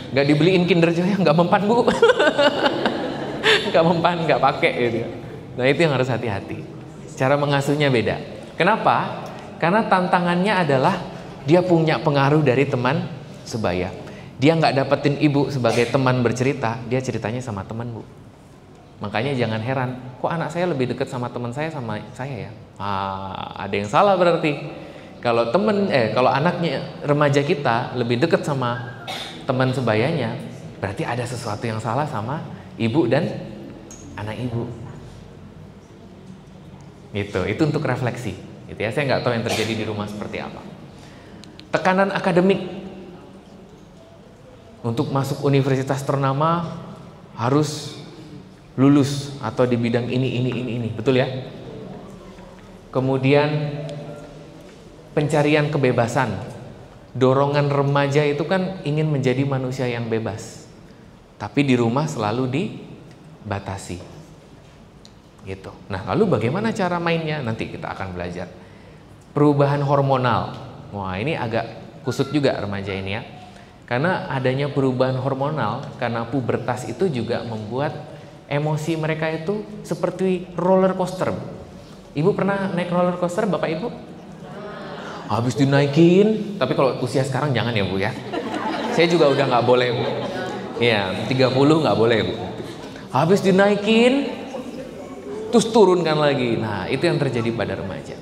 nggak dibeliin Kinder Joy, nggak mempan, Bu. Nggak mempan, nggak pakai gitu. Nah, itu yang harus hati-hati. Cara mengasuhnya beda. Kenapa? Karena tantangannya adalah dia punya pengaruh dari teman sebaya. Dia nggak dapetin ibu sebagai teman bercerita, dia ceritanya sama teman, Bu. Makanya jangan heran, kok anak saya lebih dekat sama teman saya sama saya ya? Ada yang salah berarti. Kalau kalau anaknya remaja kita lebih dekat sama teman sebayanya, berarti ada sesuatu yang salah sama ibu dan anak ibu. Itu untuk refleksi. Gitu ya. Saya nggak tahu yang terjadi di rumah seperti apa. Tekanan akademik. Untuk masuk universitas ternama harus lulus atau di bidang ini, betul ya? Kemudian pencarian kebebasan. Dorongan remaja itu kan ingin menjadi manusia yang bebas. Tapi di rumah selalu dibatasi. Gitu. Nah, lalu bagaimana cara mainnya? Nanti kita akan belajar. Perubahan hormonal. Wah, ini agak kusut juga remaja ini ya. Karena adanya perubahan hormonal, karena pubertas itu juga membuat emosi mereka itu seperti roller coaster. Ibu pernah naik roller coaster, Bapak Ibu? Habis dinaikin, tapi kalau usia sekarang jangan ya, Bu ya. Saya juga udah nggak boleh, Bu. Iya, 30 nggak boleh, Bu. Habis dinaikin, terus turunkan lagi. Nah, itu yang terjadi pada remaja.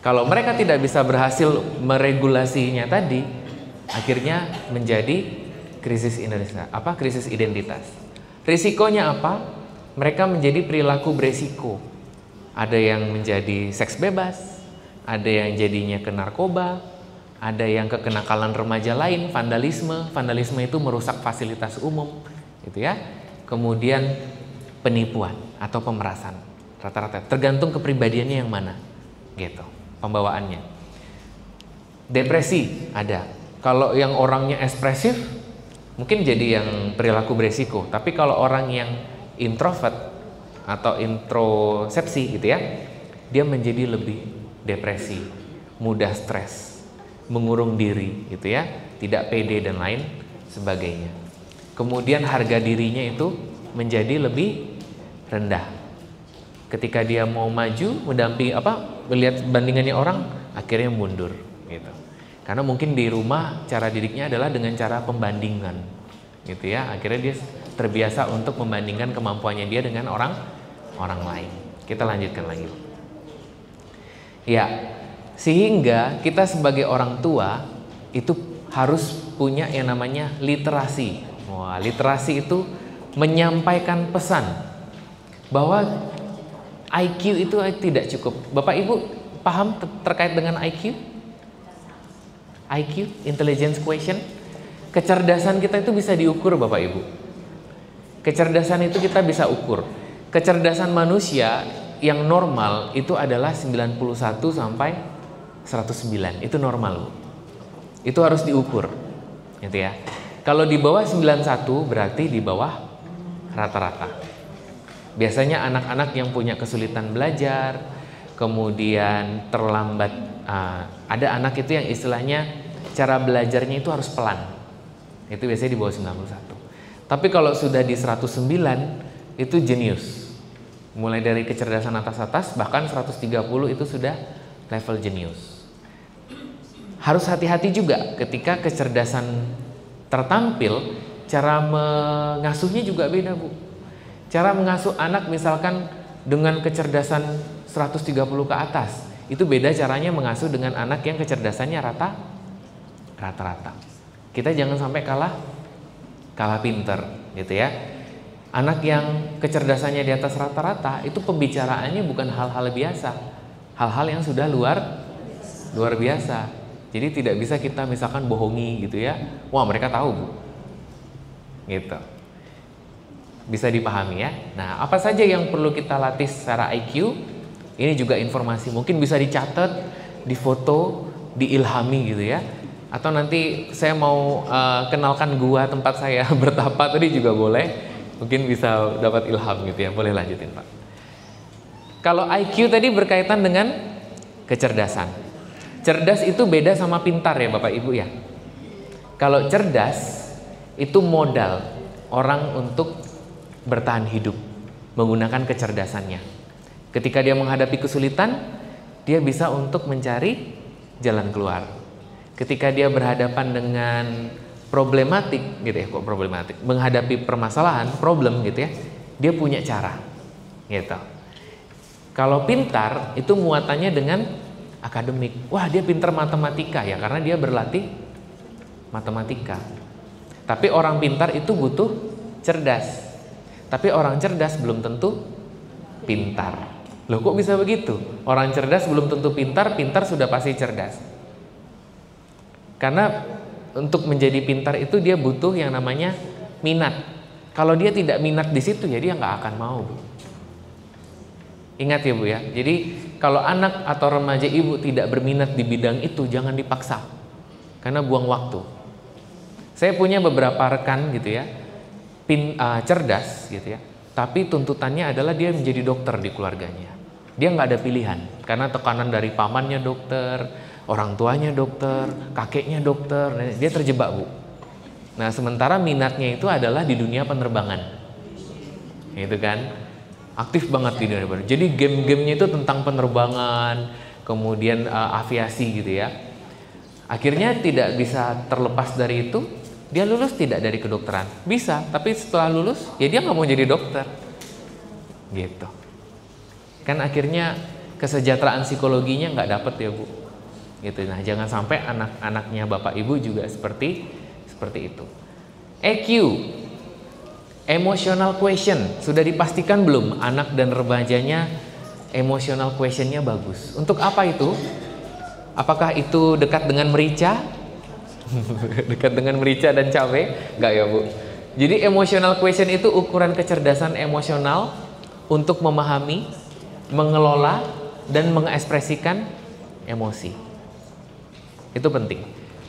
Kalau mereka tidak bisa berhasil meregulasinya tadi, akhirnya menjadi krisis identitas. Risikonya apa? Mereka menjadi perilaku beresiko. Ada yang menjadi seks bebas, ada yang jadinya ke narkoba, ada yang ke kenakalan remaja lain, vandalisme. Vandalisme itu merusak fasilitas umum, gitu ya. Kemudian penipuan atau pemerasan. Rata-rata tergantung kepribadiannya yang mana, gitu. Pembawaannya. Depresi ada. Kalau yang orangnya ekspresif, mungkin jadi yang perilaku beresiko. Tapi kalau orang yang introvert atau introsepsi gitu ya, dia menjadi lebih depresi, mudah stres, mengurung diri gitu ya, tidak pede dan lain sebagainya. Kemudian harga dirinya itu menjadi lebih rendah. Ketika dia mau maju, mendampingi melihat bandingannya orang, akhirnya mundur gitu. Karena mungkin di rumah cara didiknya adalah dengan cara pembandingan gitu ya. Akhirnya dia terbiasa untuk membandingkan kemampuannya dia dengan orang lain. Kita lanjutkan lagi. Ya, sehingga kita sebagai orang tua itu harus punya yang namanya literasi. Wah, literasi itu menyampaikan pesan bahwa IQ itu tidak cukup. Bapak Ibu paham terkait dengan IQ? IQ, intelligence quotient. Kecerdasan kita itu bisa diukur Bapak Ibu. Kecerdasan itu kita bisa ukur. Kecerdasan manusia yang normal itu adalah 91 sampai 109. Itu normal. Itu harus diukur. Gitu ya. Kalau di bawah 91 berarti di bawah rata-rata. Biasanya anak-anak yang punya kesulitan belajar, kemudian terlambat, ada anak itu yang istilahnya cara belajarnya itu harus pelan. Itu biasanya di bawah 91. Tapi kalau sudah di 109 itu jenius. Mulai dari kecerdasan atas-atas bahkan 130 itu sudah level jenius. Harus hati-hati juga ketika kecerdasan tertampil, cara mengasuhnya juga beda, Bu. Cara mengasuh anak misalkan dengan kecerdasan 130 ke atas, itu beda caranya mengasuh dengan anak yang kecerdasannya rata-rata. Kita jangan sampai kalah pinter gitu ya. Anak yang kecerdasannya di atas rata-rata itu pembicaraannya bukan hal-hal biasa, hal-hal yang sudah luar biasa. Jadi tidak bisa kita misalkan bohongi gitu ya. Wah, mereka tahu, Bu. Gitu. Bisa dipahami ya. Nah, apa saja yang perlu kita latih secara IQ? Ini juga informasi, mungkin bisa dicatat, difoto, diilhami gitu ya. Atau nanti saya mau kenalkan gua tempat saya bertapa tadi juga boleh. Mungkin bisa dapat ilham gitu ya. Boleh lanjutin, Pak. Kalau IQ tadi berkaitan dengan kecerdasan. Cerdas itu beda sama pintar ya Bapak Ibu ya. Kalau cerdas itu modal orang untuk bertahan hidup menggunakan kecerdasannya. Ketika dia menghadapi kesulitan, dia bisa untuk mencari jalan keluar. Ketika dia berhadapan dengan problematik gitu ya, menghadapi permasalahan, problem gitu ya, dia punya cara gitu. Kalau pintar itu muatannya dengan akademik. Wah, dia pintar matematika ya karena dia berlatih matematika. Tapi orang pintar itu butuh cerdas. Tapi orang cerdas belum tentu pintar. Loh, kok bisa begitu? Orang cerdas belum tentu pintar, pintar sudah pasti cerdas. Karena untuk menjadi pintar itu dia butuh yang namanya minat. Kalau dia tidak minat di situ ya dia nggak akan mau, Bu. Ingat ya Bu ya. Jadi kalau anak atau remaja Ibu tidak berminat di bidang itu, jangan dipaksa. Karena buang waktu. Saya punya beberapa rekan gitu ya, cerdas gitu ya. Tapi tuntutannya adalah dia menjadi dokter di keluarganya. Dia nggak ada pilihan karena tekanan dari pamannya dokter, orang tuanya dokter, kakeknya dokter, dia terjebak, Bu. Nah, sementara minatnya itu adalah di dunia penerbangan. Gitu kan? Aktif banget di dunia penerbangan. Jadi game-gamenya itu tentang penerbangan, kemudian aviasi gitu ya. Akhirnya tidak bisa terlepas dari itu. Dia lulus tidak dari kedokteran? Bisa, tapi setelah lulus ya dia nggak mau jadi dokter. Gitu. Kan akhirnya kesejahteraan psikologinya nggak dapet ya, Bu. Gitu. Nah, jangan sampai anak-anaknya Bapak Ibu juga seperti itu. EQ, emotional quotient, sudah dipastikan belum anak dan remajanya emotional quotient-nya bagus? Untuk apa itu? Apakah itu dekat dengan merica? Dekat dengan merica dan cabai? Enggak ya, Bu. Jadi emotional quotient itu ukuran kecerdasan emosional untuk memahami, mengelola, dan mengekspresikan emosi. Itu penting.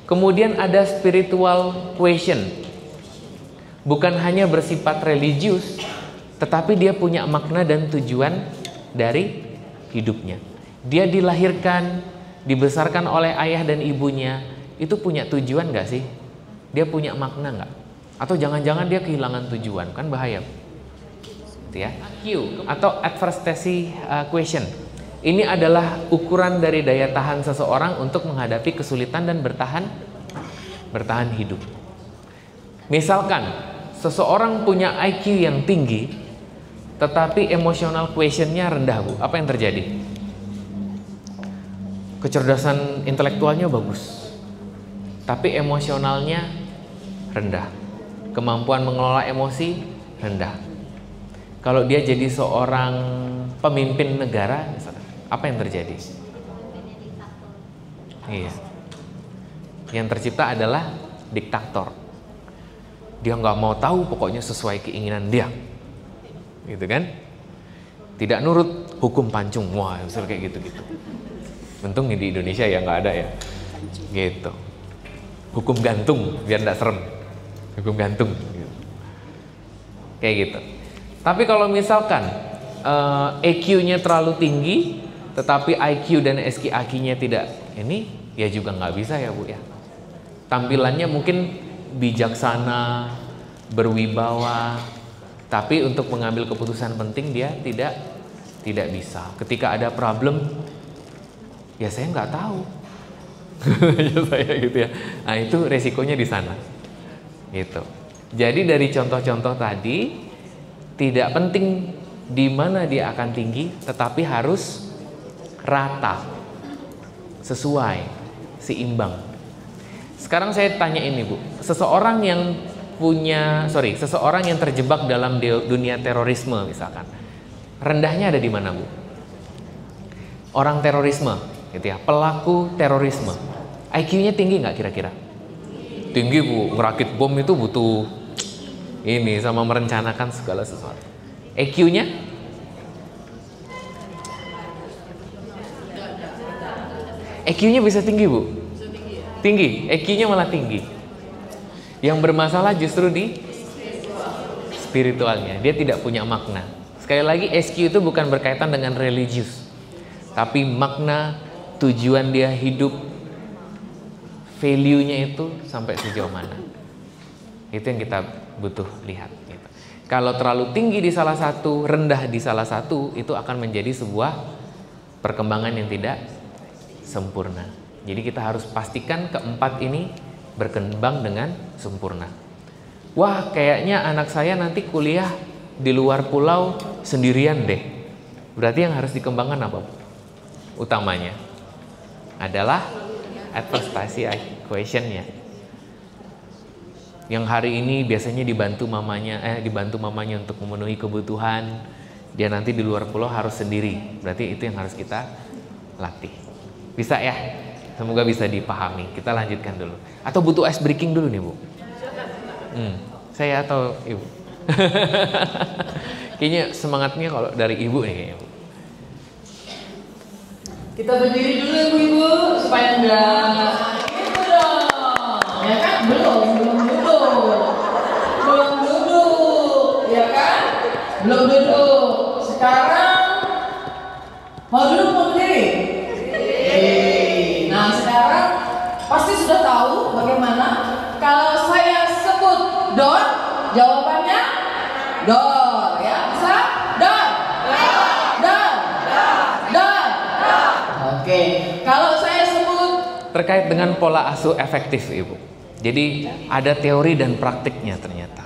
Kemudian ada spiritual quotient. Bukan hanya bersifat religius, tetapi dia punya makna dan tujuan dari hidupnya. Dia dilahirkan, dibesarkan oleh ayah dan ibunya, itu punya tujuan nggak sih? Dia punya makna nggak? Atau jangan-jangan dia kehilangan tujuan, kan bahaya. Gitu ya. Q atau adversity question. Ini adalah ukuran dari daya tahan seseorang untuk menghadapi kesulitan dan bertahan hidup. Misalkan seseorang punya IQ yang tinggi, tetapi emotional quotient-nya rendah, Bu. Apa yang terjadi? Kecerdasan intelektualnya bagus, tapi emosionalnya rendah. Kemampuan mengelola emosi rendah. Kalau dia jadi seorang pemimpin negara, misalnya, apa yang terjadi? Iya. Yang tercipta adalah diktator. Dia nggak mau tahu, pokoknya sesuai keinginan dia, gitu kan? Tidak nurut, hukum pancung, wah, misalnya kayak gitu-gitu. Untung di Indonesia ya nggak ada ya, gitu. Hukum gantung, biar nggak serem. Hukum gantung, gitu. Kayak gitu. Tapi kalau misalkan EQ-nya terlalu tinggi, tetapi IQ dan SQ-nya tidak, ini ya juga nggak bisa ya, Bu ya. Tampilannya mungkin bijaksana, berwibawa, tapi untuk mengambil keputusan penting dia tidak bisa. Ketika ada problem, ya saya nggak tahu. Ya saya gitu ya. Nah, itu resikonya di sana. Gitu. Jadi dari contoh-contoh tadi, tidak penting di mana dia akan tinggi, tetapi harus rata, sesuai, seimbang. Sekarang saya tanya ini, Bu, seseorang yang terjebak dalam dunia terorisme misalkan, rendahnya ada di mana, Bu? Orang terorisme, gitu ya, pelaku terorisme, IQ-nya tinggi nggak kira-kira? Tinggi, Bu. Ngerakit bom itu butuh ini sama merencanakan segala sesuatu. EQ-nya? EQ-nya bisa tinggi, Bu? Tinggi, EQ-nya malah tinggi. Yang bermasalah justru di spiritualnya. Dia tidak punya makna. Sekali lagi, SQ itu bukan berkaitan dengan religius, tapi makna, tujuan dia hidup, value-nya itu sampai sejauh mana. Itu yang kita butuh lihat gitu. Kalau terlalu tinggi di salah satu, rendah di salah satu, itu akan menjadi sebuah perkembangan yang tidak sempurna. Jadi kita harus pastikan keempat ini berkembang dengan sempurna. Wah, kayaknya anak saya nanti kuliah di luar pulau sendirian deh. Berarti yang harus dikembangkan apa? Utamanya adalah adversity question-nya. Yang hari ini biasanya dibantu mamanya untuk memenuhi kebutuhan, dia nanti di luar pulau harus sendiri. Berarti itu yang harus kita latih. Bisa ya? Semoga bisa dipahami. Kita lanjutkan dulu. Atau butuh ice breaking dulu nih, Bu? Saya atau Ibu? Kayaknya semangatnya kalau dari Ibu nih kayaknya, Bu.
Kita berdiri dulu, Ibu, supaya enggak gitu dong. Ya kan? Belum duduk, ya kan? Belum duduk. Sekarang mau duduk, mau berdiri? Nah, sekarang pasti sudah tahu bagaimana kalau saya sebut door, jawabannya door, ya? Bisa? Door. Oke. Kalau saya sebut
terkait dengan pola asuh efektif, Ibu. Jadi ada teori dan praktiknya ternyata.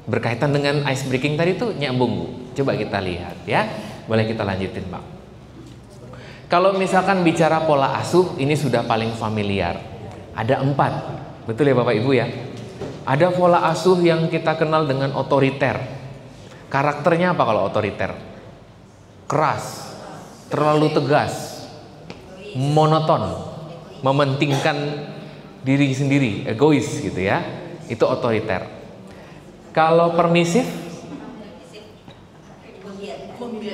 Berkaitan dengan ice breaking tadi tuh nyambung, Bu. Coba kita lihat ya. Boleh kita lanjutin, Pak. Kalau misalkan bicara pola asuh, ini sudah paling familiar. Ada 4. Betul ya Bapak Ibu ya? Ada pola asuh yang kita kenal dengan otoriter. Karakternya apa kalau otoriter? Keras, terlalu tegas, monoton, mementingkan diri sendiri, egois gitu ya. Itu otoriter. Kalau permisif,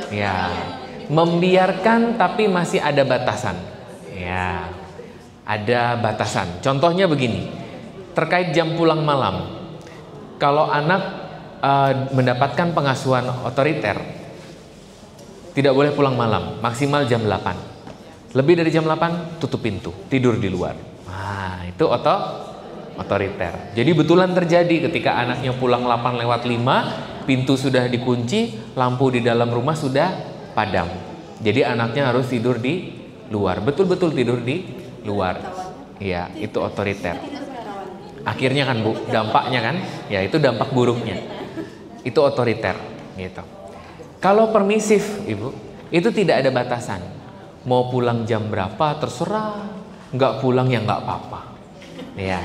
ya, membiarkan tapi masih ada batasan. Ya, ada batasan. Contohnya begini, terkait jam pulang malam. Kalau anak mendapatkan pengasuhan otoriter, tidak boleh pulang malam, maksimal jam 8. Lebih dari jam 8 tutup pintu, tidur di luar. Nah, itu otoriter. Jadi betulan terjadi ketika anaknya pulang 8:05, pintu sudah dikunci, lampu di dalam rumah sudah padam. Jadi anaknya harus tidur di luar. Betul-betul tidur di luar. Iya, itu otoriter. Akhirnya kan Bu, dampaknya kan, ya itu dampak buruknya. Itu otoriter, gitu. Kalau permisif, Ibu, itu tidak ada batasan. Mau pulang jam berapa terserah, nggak pulang ya nggak apa-apa. Ya.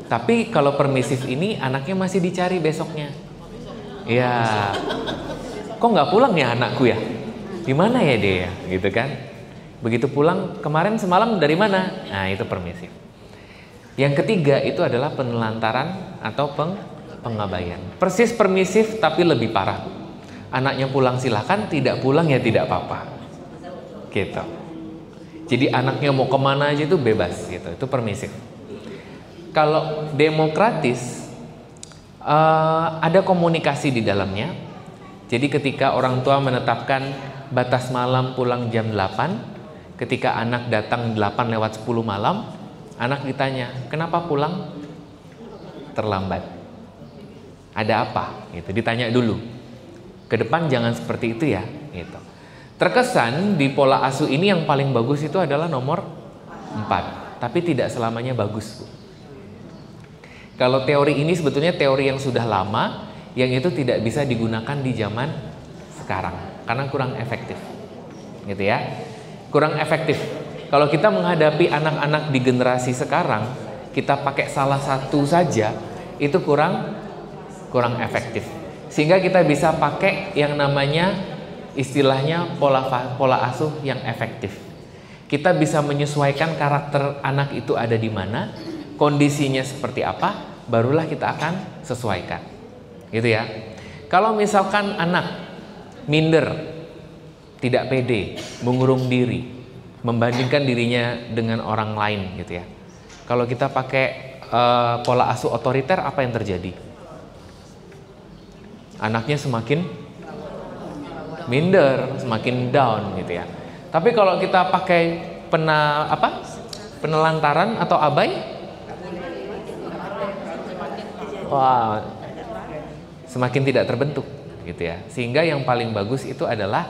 Tapi kalau permisif ini anaknya masih dicari besoknya. Ya, kok nggak pulang ya anakku ya? Di mana ya dia ya? Gitu kan? Begitu pulang kemarin semalam dari mana? Nah itu permisif. Yang ketiga itu adalah penelantaran atau pengabaian. Persis permisif tapi lebih parah. Anaknya pulang silahkan, tidak pulang ya tidak apa-apa. Gitu. Jadi anaknya mau kemana aja itu bebas gitu. Itu permisif. Kalau demokratis ada komunikasi di dalamnya. Jadi ketika orang tua menetapkan batas malam pulang jam 8, ketika anak datang 8:10 malam, anak ditanya, "Kenapa pulang terlambat? Ada apa?" Gitu, ditanya dulu. Ke depan jangan seperti itu ya, gitu. Terkesan di pola asuh ini yang paling bagus itu adalah nomor 4, tapi tidak selamanya bagus, Bu. Kalau teori ini sebetulnya teori yang sudah lama, yang itu tidak bisa digunakan di zaman sekarang karena kurang efektif, gitu ya. Kurang efektif. Kalau kita menghadapi anak-anak di generasi sekarang, kita pakai salah satu saja, itu kurang efektif. Sehingga kita bisa pakai yang namanya istilahnya pola asuh yang efektif. Kita bisa menyesuaikan karakter anak itu ada di mana, kondisinya seperti apa, barulah kita akan sesuaikan. Gitu ya. Kalau misalkan anak minder, tidak pede, mengurung diri, membandingkan dirinya dengan orang lain gitu ya. Kalau kita pakai pola asuh otoriter, apa yang terjadi? Anaknya semakin minder, semakin down gitu ya. Tapi kalau kita pakai penelantaran atau abai, wah, semakin tidak terbentuk gitu ya. Sehingga yang paling bagus itu adalah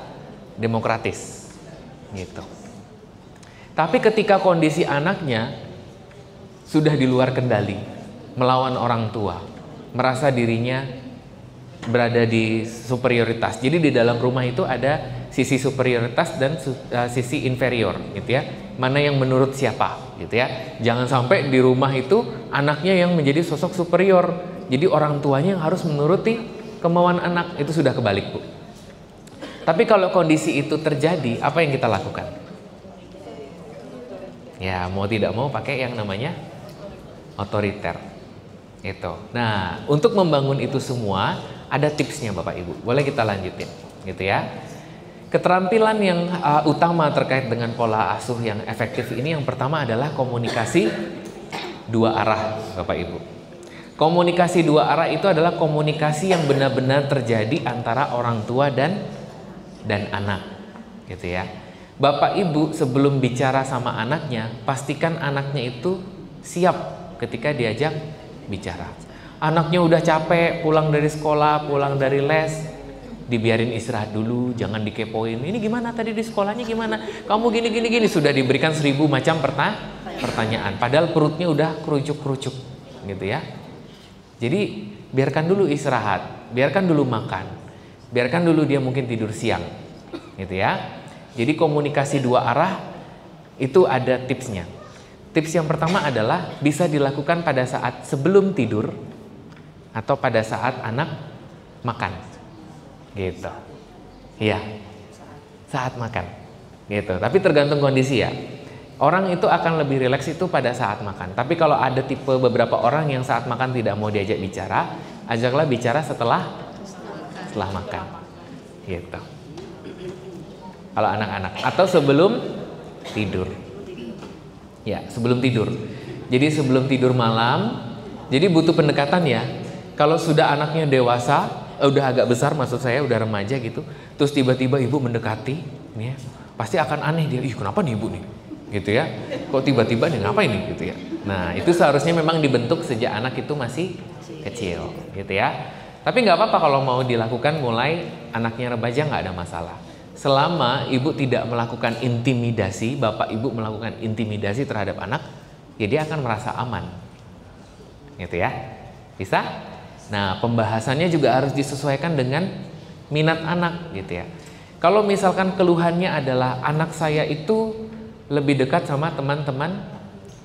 demokratis gitu. Tapi ketika kondisi anaknya sudah di luar kendali, melawan orang tua, merasa dirinya berada di superioritas. Jadi di dalam rumah itu ada sisi superioritas dan sisi inferior gitu ya. Mana yang menurut siapa gitu ya. Jangan sampai di rumah itu anaknya yang menjadi sosok superior. Jadi orang tuanya yang harus menuruti kemauan anak. Itu sudah kebalik, Bu. Tapi kalau kondisi itu terjadi, apa yang kita lakukan? Ya, mau tidak mau pakai yang namanya otoriter. Itu. Nah, untuk membangun itu semua ada tipsnya Bapak Ibu. Boleh kita lanjutin, gitu ya. Keterampilan yang utama terkait dengan pola asuh yang efektif ini yang pertama adalah komunikasi dua arah, Bapak Ibu. Komunikasi dua arah itu adalah komunikasi yang benar-benar terjadi antara orang tua dan anak, gitu ya. Bapak Ibu sebelum bicara sama anaknya, pastikan anaknya itu siap ketika diajak bicara. Anaknya udah capek pulang dari sekolah, pulang dari les, dibiarin istirahat dulu, jangan dikepoin. Ini gimana tadi di sekolahnya gimana? Kamu gini sudah diberikan 1000 macam pertanyaan. Padahal perutnya udah kerucuk-kerucuk, gitu ya. Jadi biarkan dulu istirahat, biarkan dulu makan, biarkan dulu dia mungkin tidur siang, gitu ya. Jadi komunikasi dua arah itu ada tipsnya. Tips yang pertama adalah bisa dilakukan pada saat sebelum tidur atau pada saat anak makan, gitu. Iya, saat makan, gitu. Tapi tergantung kondisi ya. Orang itu akan lebih rileks itu pada saat makan. Tapi kalau ada tipe beberapa orang yang saat makan tidak mau diajak bicara, ajaklah bicara setelah makan, gitu. Kalau anak-anak atau sebelum tidur. Ya, sebelum tidur. Jadi sebelum tidur malam, jadi butuh pendekatan ya. Kalau sudah anaknya dewasa, udah agak besar maksud saya, udah remaja gitu, terus tiba-tiba ibu mendekati, nih ya, pasti akan aneh dia. Ih, kenapa nih ibu nih? gitu ya. Kok tiba-tiba nih ngapain nih gitu ya. Nah, itu seharusnya memang dibentuk sejak anak itu masih kecil gitu ya. Tapi nggak apa-apa kalau mau dilakukan mulai anaknya remaja, nggak ada masalah. Selama ibu tidak melakukan intimidasi, bapak ibu melakukan intimidasi terhadap anak, ya dia akan merasa aman. Gitu ya. Bisa? Nah, pembahasannya juga harus disesuaikan dengan minat anak gitu ya. Kalau misalkan keluhannya adalah anak saya itu lebih dekat sama teman-teman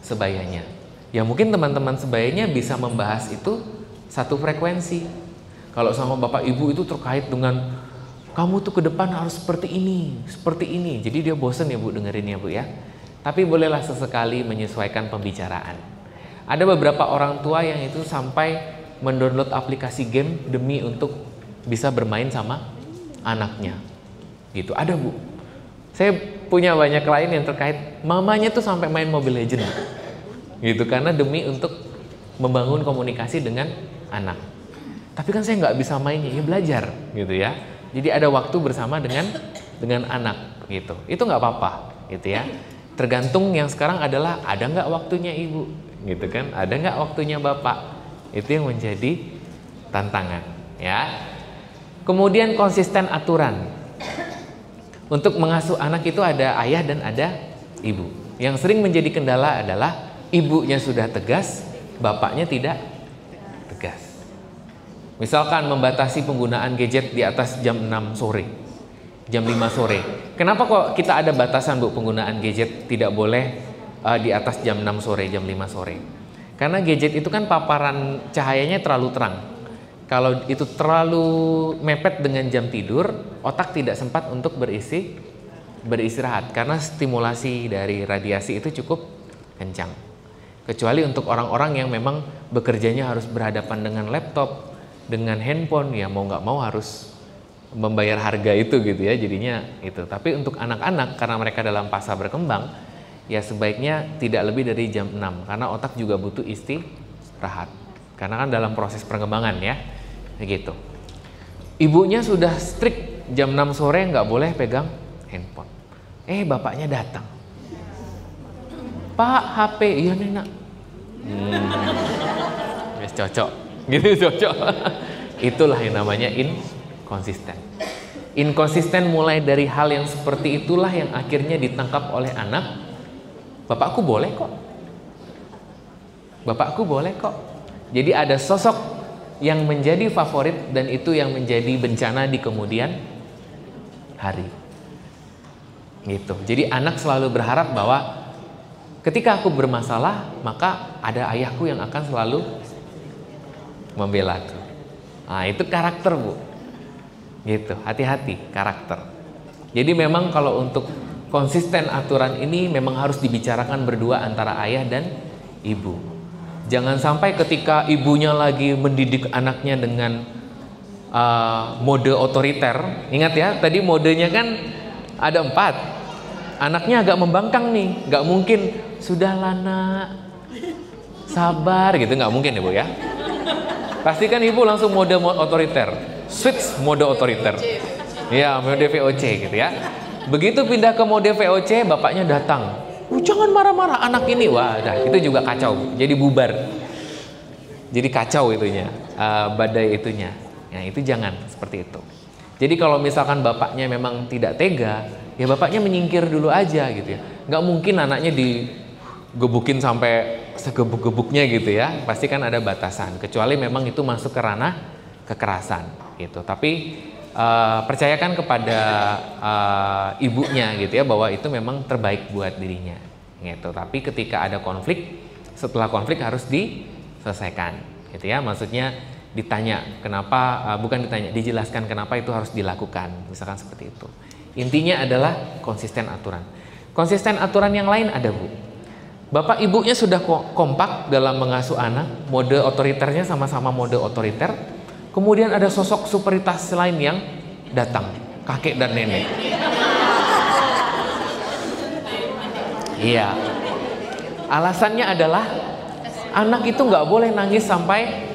sebayanya, ya mungkin teman-teman sebayanya bisa membahas itu satu frekuensi. Kalau sama bapak ibu itu terkait dengan kamu tuh ke depan harus seperti ini, seperti ini. Jadi dia bosen ya bu dengerin ya bu ya. Tapi bolehlah sesekali menyesuaikan pembicaraan. Ada beberapa orang tua yang itu sampai mendownload aplikasi game demi untuk bisa bermain sama anaknya. Gitu, ada bu. Saya punya banyak klien yang terkait mamanya tuh sampai main Mobile Legends. Gitu, karena demi untuk membangun komunikasi dengan anak. Tapi kan saya nggak bisa mainnya, ya belajar gitu ya. Jadi ada waktu bersama dengan anak gitu. Itu nggak apa-apa gitu ya. Tergantung yang sekarang adalah ada nggak waktunya ibu gitu kan, ada nggak waktunya bapak. Itu yang menjadi tantangan ya. Kemudian konsisten aturan. Untuk mengasuh anak itu ada ayah dan ada ibu. Yang sering menjadi kendala adalah ibunya sudah tegas, bapaknya tidak tegas. Misalkan membatasi penggunaan gadget di atas jam 6 sore, jam 5 sore. Kenapa kok kita ada batasan bu penggunaan gadget tidak boleh di atas jam 6 sore, jam 5 sore? Karena gadget itu kan paparan cahayanya terlalu terang. Kalau itu terlalu mepet dengan jam tidur, otak tidak sempat untuk beristirahat. Karena stimulasi dari radiasi itu cukup kencang. Kecuali untuk orang-orang yang memang bekerjanya harus berhadapan dengan laptop, dengan handphone, ya mau nggak mau harus membayar harga itu gitu ya, jadinya itu. Tapi untuk anak-anak karena mereka dalam fase berkembang, ya sebaiknya tidak lebih dari jam 6 karena otak juga butuh istirahat. Karena kan dalam proses perkembangan ya, begitu. Ibunya sudah strict jam 6 sore nggak boleh pegang handphone. Bapaknya datang. Pak, HP, iya nenek. Yes, cocok. Gitu cocok. Itulah yang namanya inkonsisten. Inkonsisten mulai dari hal yang seperti itulah yang akhirnya ditangkap oleh anak. Bapakku boleh kok. Bapakku boleh kok. Jadi ada sosok yang menjadi favorit dan itu yang menjadi bencana di kemudian hari. Gitu. Jadi anak selalu berharap bahwa ketika aku bermasalah, maka ada ayahku yang akan selalu membela aku. Nah, itu karakter bu. Gitu, hati-hati karakter. Jadi memang kalau untuk konsisten aturan ini memang harus dibicarakan berdua antara ayah dan ibu. Jangan sampai ketika ibunya lagi mendidik anaknya dengan mode otoriter. Ingat ya, tadi modenya kan ada 4. Anaknya agak membangkang nih, nggak mungkin sudahlah nak, sabar gitu, nggak mungkin ya bu ya. Pastikan ibu langsung mode otoriter, switch mode otoriter. Ya, mode VOC gitu ya. Begitu pindah ke mode VOC, bapaknya datang. Jangan marah-marah anak ini. Wah, dah, itu juga kacau. Jadi bubar. Jadi kacau itunya, badai itunya. Nah, itu jangan seperti itu. Jadi kalau misalkan bapaknya memang tidak tega, ya bapaknya menyingkir dulu aja gitu ya. Nggak mungkin anaknya digebukin sampai segebuk-gebuknya gitu ya, pasti kan ada batasan, kecuali memang itu masuk ke ranah kekerasan gitu. Tapi percayakan kepada ibunya gitu ya, bahwa itu memang terbaik buat dirinya gitu. Tapi ketika ada konflik, setelah konflik harus diselesaikan gitu ya, maksudnya ditanya kenapa, bukan ditanya, dijelaskan kenapa itu harus dilakukan, misalkan seperti itu. Intinya adalah konsisten aturan. Konsisten aturan yang lain ada bu. Bapak ibunya sudah kompak dalam mengasuh anak, mode otoriternya sama-sama mode otoriter. Kemudian ada sosok superitas lain yang datang, kakek dan nenek. Iya. Alasannya adalah anak itu nggak boleh nangis sampai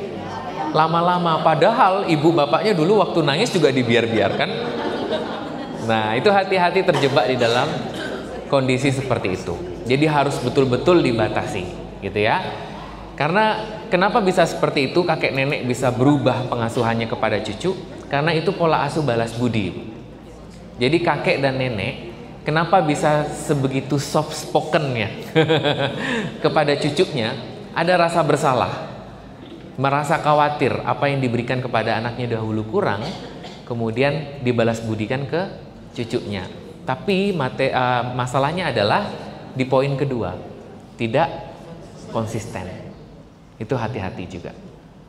lama-lama. Padahal ibu bapaknya dulu waktu nangis juga dibiarkan. Nah, itu hati-hati terjebak di dalam kondisi seperti itu. Jadi harus betul-betul dibatasi, gitu ya. Karena kenapa bisa seperti itu, kakek nenek bisa berubah pengasuhannya kepada cucu? Karena itu pola asuh balas budi. Jadi kakek dan nenek kenapa bisa sebegitu soft spoken ya kepada cucunya? Ada rasa bersalah, merasa khawatir apa yang diberikan kepada anaknya dahulu kurang, kemudian dibalas budikan ke cucunya. Tapi masalahnya adalah di poin kedua, tidak konsisten. Itu hati-hati juga,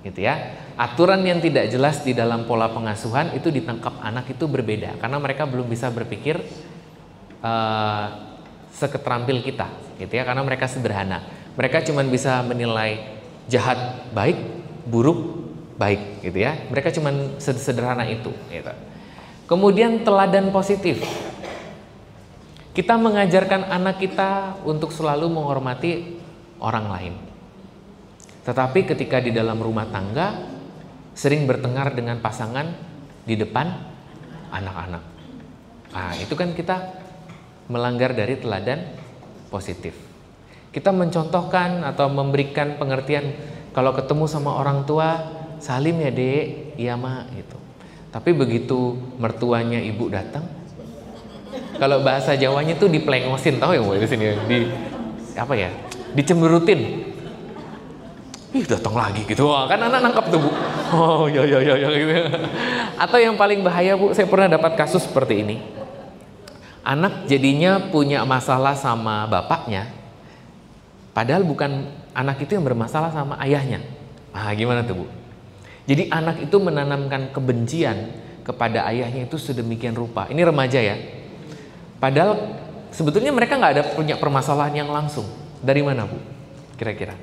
gitu ya. Aturan yang tidak jelas di dalam pola pengasuhan itu ditangkap anak itu berbeda, karena mereka belum bisa berpikir seketerampil kita, gitu ya. Karena mereka sederhana, mereka cuma bisa menilai jahat baik, buruk baik, gitu ya. Mereka cuma sederhana itu, gitu. Kemudian teladan positif. Kita mengajarkan anak kita untuk selalu menghormati orang lain. Tetapi ketika di dalam rumah tangga sering bertengkar dengan pasangan di depan anak-anak. Nah, itu kan kita melanggar dari teladan positif. Kita mencontohkan atau memberikan pengertian kalau ketemu sama orang tua, salim ya dek, iya mak, gitu. Tapi begitu mertuanya ibu datang, kalau bahasa Jawanya tuh diplengosin, tahu ya bu di sini, apa ya, dicemberutin. Ih datang lagi gitu, wah, kan anak nangkap tuh bu. Oh ya gitu. Atau yang paling bahaya bu, saya pernah dapat kasus seperti ini. Anak jadinya punya masalah sama bapaknya, padahal bukan anak itu yang bermasalah sama ayahnya. Nah gimana tuh bu? Jadi anak itu menanamkan kebencian kepada ayahnya itu sedemikian rupa. Ini remaja ya. Padahal sebetulnya mereka nggak ada punya permasalahan yang langsung. Dari mana bu? Kira-kira?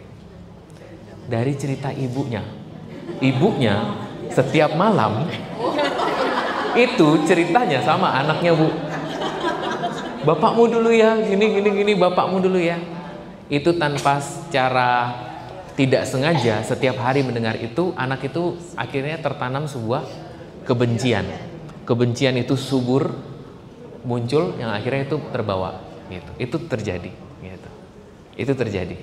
Dari cerita ibunya. Ibunya setiap malam itu ceritanya sama anaknya bu. Bapakmu dulu ya, gini, bapakmu dulu ya. Itu tanpa secara tidak sengaja setiap hari mendengar itu, anak itu akhirnya tertanam sebuah kebencian. Kebencian itu subur muncul yang akhirnya itu terbawa gitu. Itu terjadi gitu. Itu terjadi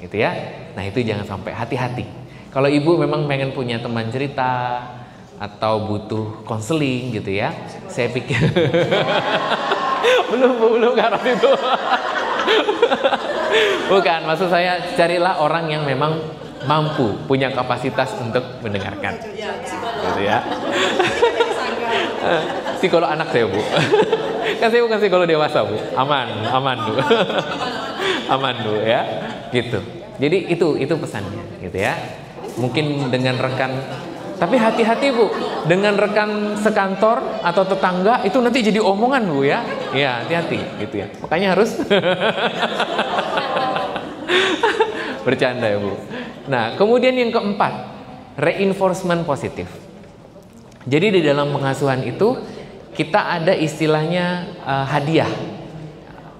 gitu ya. Nah itu jangan sampai, hati-hati. Kalau ibu memang pengen punya teman cerita atau butuh konseling gitu ya, saya pikir belum ke arah itu. Bukan, maksud saya carilah orang yang memang mampu, punya kapasitas untuk mendengarkan gitu ya. Psikolog anak saya bu. Kan saya bukan psikolog dewasa bu. Aman bu. Aman bu ya. Gitu. Jadi itu pesannya gitu ya. Mungkin dengan rekan, tapi hati-hati bu, dengan rekan sekantor atau tetangga itu nanti jadi omongan bu ya. Iya hati-hati gitu ya. Makanya harus bercanda ya bu. Nah kemudian yang keempat, reinforcement positif. Jadi di dalam pengasuhan itu kita ada istilahnya hadiah.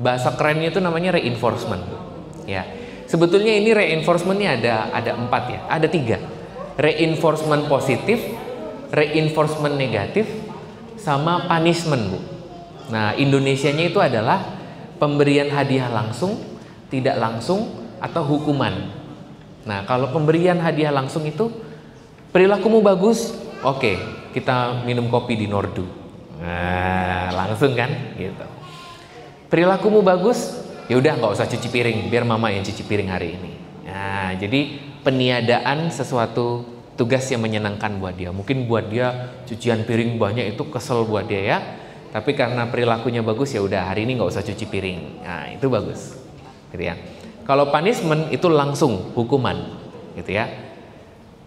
Bahasa kerennya itu namanya reinforcement. Ya, sebetulnya ini reinforcementnya ada 4 ya, ada 3. Reinforcement positif, reinforcement negatif, sama punishment bu. Nah Indonesianya itu adalah pemberian hadiah langsung, tidak langsung, atau hukuman. Nah kalau pemberian hadiah langsung itu perilakumu bagus, oke, kita minum kopi di Nordu. Nah, langsung kan gitu. Perilakumu bagus, ya udah nggak usah cuci piring, biar mama yang cuci piring hari ini. Nah, jadi peniadaan sesuatu tugas yang menyenangkan buat dia. Mungkin buat dia cucian piring banyak itu kesel buat dia ya. Tapi karena perilakunya bagus ya udah hari ini nggak usah cuci piring. Nah, itu bagus. Gitu ya. Kalau punishment itu langsung hukuman, gitu ya.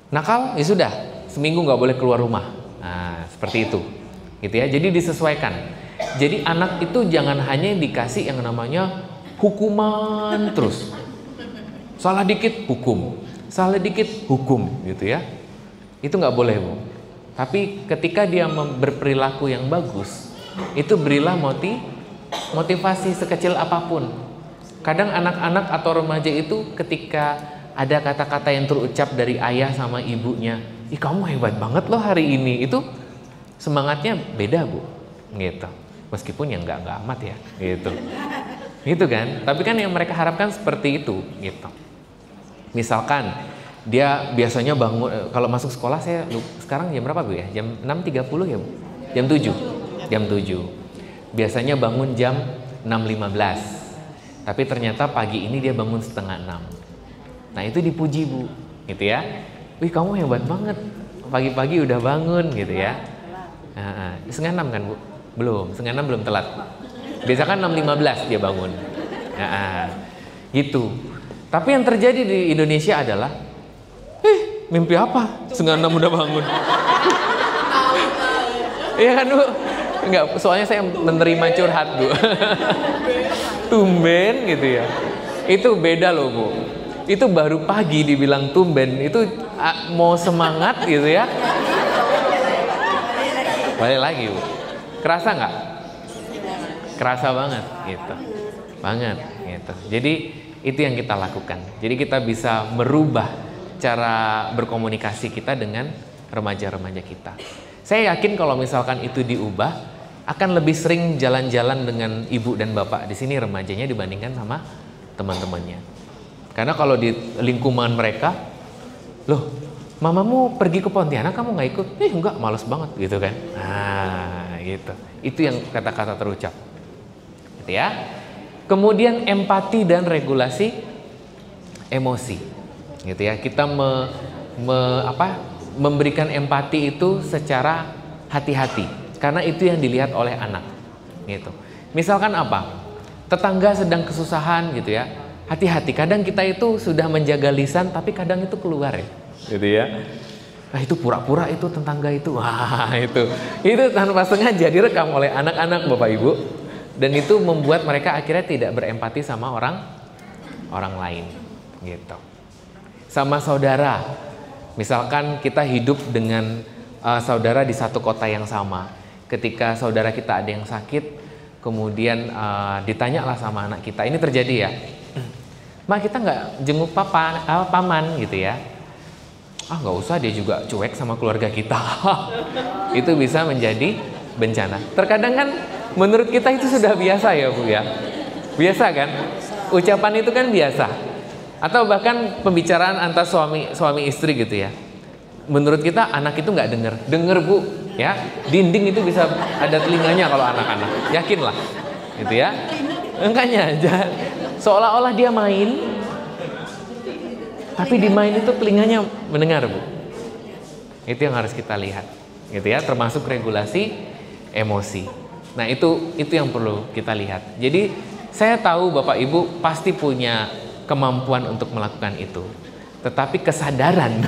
Nakal ya sudah, seminggu nggak boleh keluar rumah. Nah, seperti itu, gitu ya. Jadi disesuaikan. Jadi anak itu jangan hanya dikasih yang namanya hukuman terus. Salah dikit hukum, salah dikit hukum, gitu ya. Itu nggak boleh bu. Tapi ketika dia berperilaku yang bagus, itu berilah motivasi sekecil apapun. Kadang anak-anak atau remaja itu ketika ada kata-kata yang terucap dari ayah sama ibunya, ih kamu hebat banget loh hari ini, itu semangatnya beda bu, gitu. Meskipun yang nggak amat ya, gitu. Gitu kan? Tapi kan yang mereka harapkan seperti itu gitu. Misalkan dia biasanya bangun kalau masuk sekolah, sekarang jam berapa Bu ya? Jam 6.30 ya Bu? Jam 7. Jam 7. Biasanya bangun jam 6.15. Tapi ternyata pagi ini dia bangun setengah 6. Nah, itu dipuji Bu, gitu ya. Wih, kamu hebat banget. Pagi-pagi udah bangun gitu ya. Setengah 6 kan Bu? Belum, setengah 6 belum telat. Biasa kan 6.15 dia bangun. Gitu. Tapi yang terjadi di Indonesia adalah mimpi apa? Setengah 6 udah bangun. Iya kan Bu? Enggak, soalnya saya menerima curhat Bu. Tumben gitu ya. Itu beda loh Bu. Itu baru pagi dibilang tumben, itu mau semangat gitu ya. Balik lagi Bu. Kerasa nggak? Kerasa banget gitu. Banget gitu. Jadi itu yang kita lakukan. Jadi kita bisa merubah cara berkomunikasi kita dengan remaja-remaja kita. Saya yakin kalau misalkan itu diubah, akan lebih sering jalan-jalan dengan ibu dan bapak di sini remajanya dibandingkan sama teman-temannya. Karena kalau di lingkungan mereka, loh, mamamu pergi ke Pontianak kamu nggak ikut? Enggak, males banget gitu kan. Nah, gitu. Itu yang kata-kata terucap. Gitu ya. Kemudian empati dan regulasi emosi. Gitu ya. Kita memberikan empati itu secara hati-hati. Karena itu yang dilihat oleh anak. Gitu. Misalkan apa? Tetangga sedang kesusahan gitu ya. Hati-hati, kadang kita itu sudah menjaga lisan tapi kadang itu keluar ya. Gitu ya. Nah, itu pura-pura itu tetangga itu. Wah, itu tanpa sengaja direkam oleh anak-anak Bapak Ibu. Dan itu membuat mereka akhirnya tidak berempati sama orang lain gitu. Sama saudara. Misalkan kita hidup dengan saudara di satu kota yang sama. Ketika saudara kita ada yang sakit, kemudian ditanyalah sama anak kita. Ini terjadi ya. Mak, kita nggak jenguk paman gitu ya. Nggak usah, dia juga cuek sama keluarga kita. Itu bisa menjadi bencana. Terkadang kan menurut kita itu sudah biasa ya Bu ya. Biasa kan? Ucapan itu kan biasa. Atau bahkan pembicaraan antar suami istri gitu ya. Menurut kita anak itu nggak denger Bu ya. Dinding itu bisa ada telinganya kalau anak-anak. Yakinlah gitu ya. Makanya seolah-olah dia main, tapi di main itu telinganya mendengar Bu. Itu yang harus kita lihat, gitu ya. Termasuk regulasi emosi. Nah itu yang perlu kita lihat. Jadi saya tahu Bapak Ibu pasti punya kemampuan untuk melakukan itu, tetapi kesadaran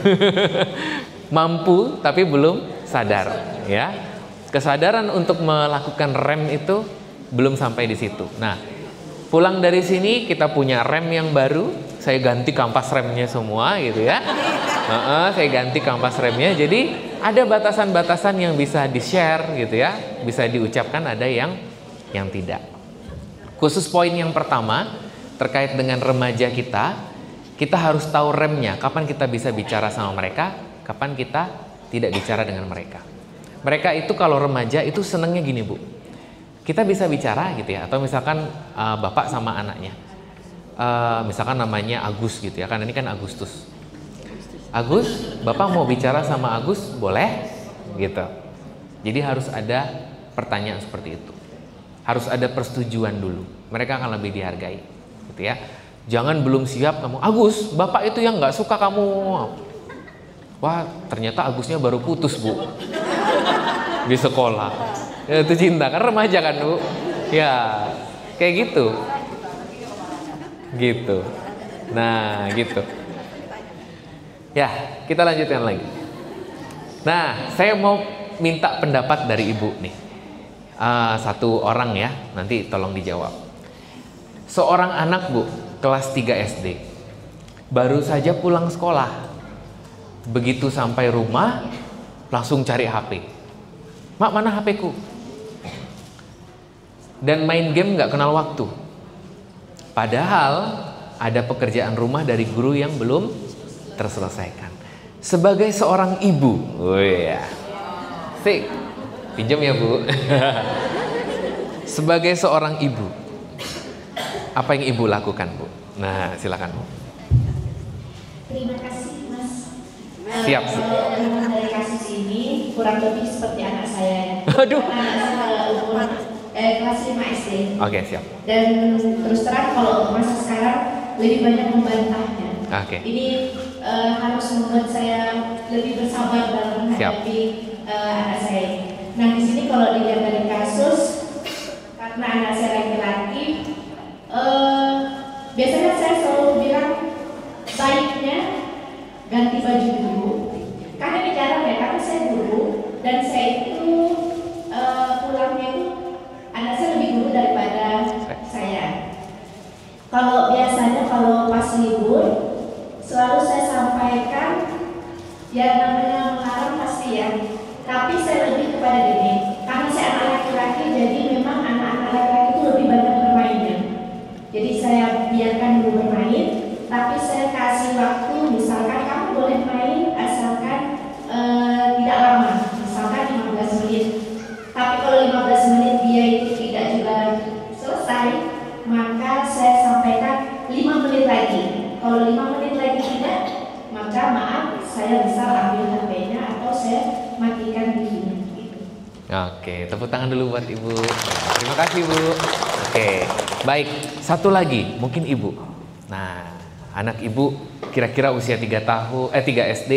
mampu tapi belum sadar, ya. Kesadaran untuk melakukan rem itu belum sampai di situ. Nah, pulang dari sini kita punya rem yang baru, saya ganti kampas remnya semua gitu ya. Saya ganti kampas remnya, jadi ada batasan-batasan yang bisa di-share gitu ya, bisa diucapkan, ada yang tidak. Khusus poin yang pertama terkait dengan remaja kita harus tahu remnya, kapan kita bisa bicara sama mereka, kapan kita tidak bicara dengan mereka. Mereka itu kalau remaja itu senangnya gini Bu. Kita bisa bicara gitu ya, atau misalkan bapak sama anaknya, misalkan namanya Agus gitu ya, kan ini kan Agustus. Agus, bapak mau bicara sama Agus, boleh? Gitu. Jadi harus ada pertanyaan seperti itu. Harus ada persetujuan dulu. Mereka akan lebih dihargai, gitu ya. Jangan belum siap kamu, Agus, bapak itu yang nggak suka kamu. Wah, ternyata Agusnya baru putus Bu di sekolah. Ya, itu cinta, kan remaja kan Bu. Ya, kayak gitu. Gitu. Nah, gitu. Ya, kita lanjutkan lagi. Nah, saya mau minta pendapat dari Ibu nih. Satu orang ya, nanti tolong dijawab. Seorang anak Bu, kelas 3 SD. Baru saja pulang sekolah. Begitu sampai rumah, langsung cari HP. Mak, mana HP-ku? Dan main game nggak kenal waktu. Padahal ada pekerjaan rumah dari guru yang belum terselesaikan. Sebagai seorang ibu, sik, pinjam ya Bu. Sebagai seorang ibu, Apa yang Ibu lakukan, Bu? Nah, silakan, Bu.
Terima kasih, Mas.
Siap.
Kalau dari kasus ini kurang lebih seperti anak saya.
Aduh.
Anak saya umur kelas 5 SD.
Oke, siap.
Dan terus terang kalau masa sekarang lebih banyak membantahnya.
Oke.
Ini harus membuat saya lebih bersabar dalam menghadapi anak saya. Nah, di sini kalau dilihat dari kasus, karena anak saya laki-laki, biasanya saya selalu bilang baiknya ganti baju dulu. Karena ini jarang ya, karena saya guru dan saya itu pulangnya itu anak saya lebih dulu daripada saya. Kalau biasanya kalau pas libur selalu saya sampaikan ya namanya melarang pasti ya. Tapi saya lebih kepada gini, karena saya anak laki-laki jadi memang anak-anak laki-laki itu lebih banyak bermainnya. Jadi saya biarkan dulu bermain, tapi saya kasih waktu misalkan kamu boleh main asalkan tidak lama, misalkan 15 menit. Tapi kalau 15 menit dia itu tidak juga selesai, maka saya sampaikan 5 menit lagi. Kalau 5 menit lagi tidak, maka maaf, saya bisa ambil HP-nya atau saya matikan bikinnya. Gitu.
Oke, tepuk tangan dulu buat Ibu. Terima kasih, Bu. Oke, baik. Satu lagi, mungkin Ibu. Nah, anak Ibu kira-kira usia 3 SD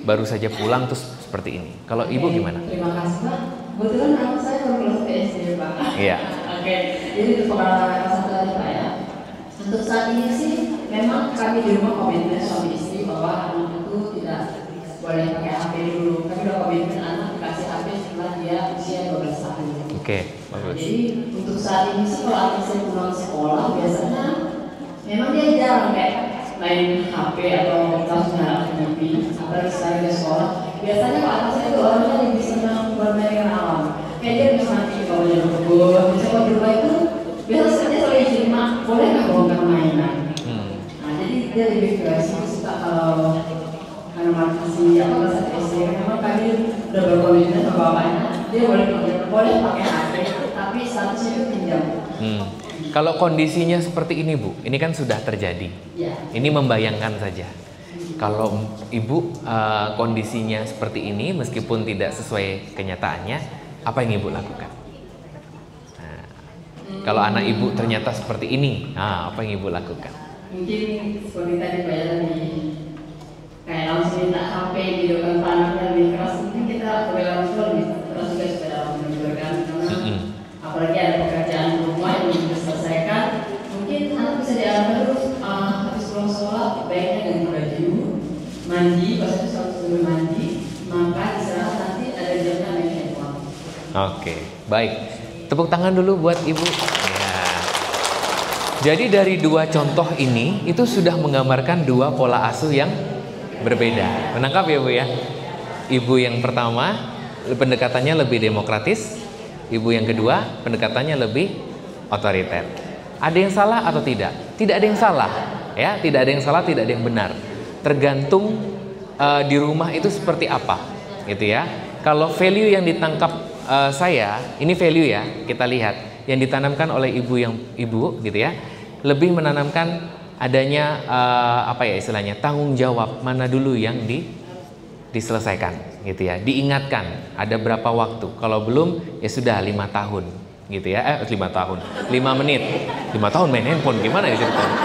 baru saja pulang terus seperti ini. Kalau Ibu gimana?
Terima kasih, Pak. Kebetulan anak saya baru kelas SD, Pak.
Iya.
Oke, jadi untuk pengalaman anak satu tadi, Pak ya. Untuk saat ini sih, memang kami di rumah komitmen suami istri bahwa anak itu tidak boleh pakai HP dulu. Kami udah komitmen anak dikasih HP setelah dia usia 12 tahun.
Oke, bagus.
Jadi untuk saat ini sih kalau anak saya pulang sekolah biasanya memang dia jarang kayak main HP atau langsung TV, apalagi sekarang dia sekolah. Biasanya kalau anak saya itu orangnya lebih senang bermain dengan alam. Kayak dia bisa nanti kalau dia kebun, misalnya di rumah itu biasanya dia selalu izin, "Mak, boleh nggak bongkar mainan?" Nah, jadi dia lebih ke sini suka kalau masih bahasa SD. Memang kami udah berkomitmen sama bapaknya, dia boleh pakai HP, tapi statusnya itu pinjam.
Kalau kondisinya seperti ini, Bu, ini kan sudah terjadi.
Ya.
Ini membayangkan saja. Kalau Ibu kondisinya seperti ini, meskipun tidak sesuai kenyataannya, apa yang Ibu lakukan? Nah, kalau anak Ibu ternyata seperti ini, apa yang Ibu lakukan?
Mungkin seperti tadi Pak ya, kayak langsung minta HP di depan anaknya lebih keras. Mungkin kita sebagai orang tua lebih keras juga supaya dalam menunjukkan karena apalagi ada pekerjaan rumah yang belum diselesaikan. Mungkin anak bisa diarahkan terus habis pulang sekolah baiknya ganti baju, mandi, pas itu sebelum mandi, makan, istirahat, nanti ada jamnya main handphone.
Oke, baik. Tepuk tangan dulu buat Ibu. Ya. Jadi dari dua contoh ini itu sudah menggambarkan dua pola asuh yang berbeda. Menangkap ya, Bu ya? Ibu yang pertama pendekatannya lebih demokratis, ibu yang kedua pendekatannya lebih otoriter. Ada yang salah atau tidak? Tidak ada yang salah, ya. Tidak ada yang salah, tidak ada yang benar. Tergantung di rumah itu seperti apa, gitu ya. Kalau value yang ditangkap saya, ini value ya, kita lihat yang ditanamkan oleh ibu gitu ya, lebih menanamkan adanya apa ya istilahnya, tanggung jawab mana dulu yang diselesaikan gitu ya, diingatkan ada berapa waktu, kalau belum ya sudah 5 tahun gitu ya, 5 tahun 5 menit 5 tahun main handphone gimana ya ceritanya,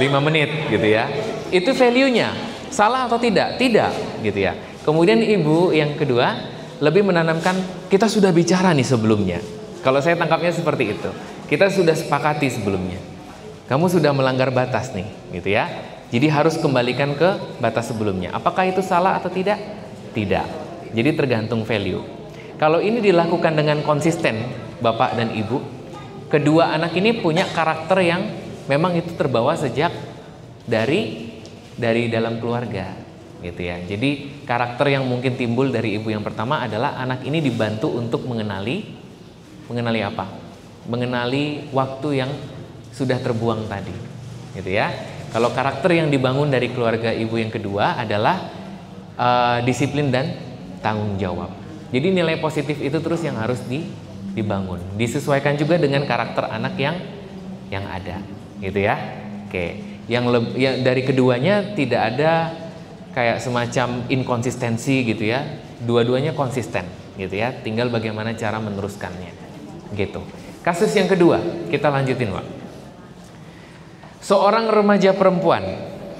5 menit gitu ya, itu value-nya salah atau tidak? Tidak gitu ya. Kemudian ibu yang kedua lebih menanamkan kita sudah bicara nih sebelumnya, kalau saya tangkapnya seperti itu, kita sudah sepakati sebelumnya, kamu sudah melanggar batas nih, gitu ya. Jadi harus kembalikan ke batas sebelumnya. Apakah itu salah atau tidak? Tidak. Jadi tergantung value. Kalau ini dilakukan dengan konsisten, bapak dan ibu, kedua anak ini punya karakter yang memang itu terbawa sejak dari dalam keluarga, gitu ya. Jadi karakter yang mungkin timbul dari ibu yang pertama adalah anak ini dibantu untuk mengenali apa? Mengenali waktu yang sudah terbuang tadi, gitu ya. Kalau karakter yang dibangun dari keluarga ibu yang kedua adalah disiplin dan tanggung jawab. Jadi nilai positif itu terus yang harus dibangun, disesuaikan juga dengan karakter anak yang yang ada, gitu ya. Oke, yang dari keduanya tidak ada kayak semacam inkonsistensi gitu ya. Dua-duanya konsisten, gitu ya. Tinggal bagaimana cara meneruskannya, gitu. Kasus yang kedua, kita lanjutin, Pak. Seorang remaja perempuan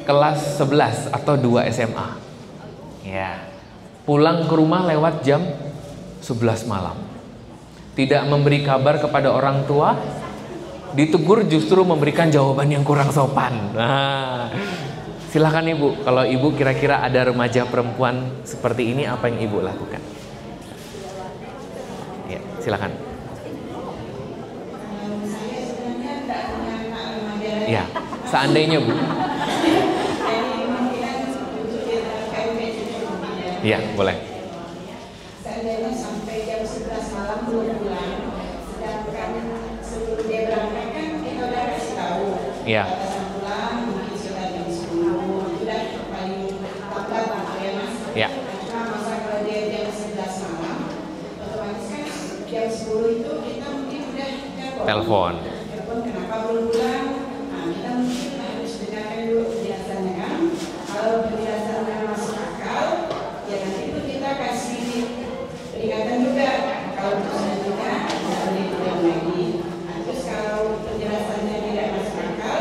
kelas 11 atau 2 SMA, ya, pulang ke rumah lewat jam 11 malam. Tidak memberi kabar kepada orang tua, ditegur justru memberikan jawaban yang kurang sopan. Nah, silakan Ibu, kalau Ibu kira-kira ada remaja perempuan seperti ini, apa yang Ibu lakukan? Ya, silakan. Ya, seandainya Bu. Ya, boleh.
Seandainya sampai jam 11 malam belum pulang, sedangkan sebelum dia berangkat kan kita udah kasih tahu.
Iya.
Batasan pulang mungkin sekitar jam 10, sudah paling lambat gitu ya Mas.
Iya.
Cuma masa kalau dia jam 11 malam, otomatis kan jam 10 itu kita mungkin udah
Telepon.
Telepon kenapa belum pulang? Nah, kita mungkin harus dengarkan dulu penjelasannya kan. Kalau penjelasannya masuk akal, ya nanti itu kita kasih peringatan juga. Kalau selanjutnya tidak boleh diulang lagi. Nah, terus kalau penjelasannya tidak masuk akal,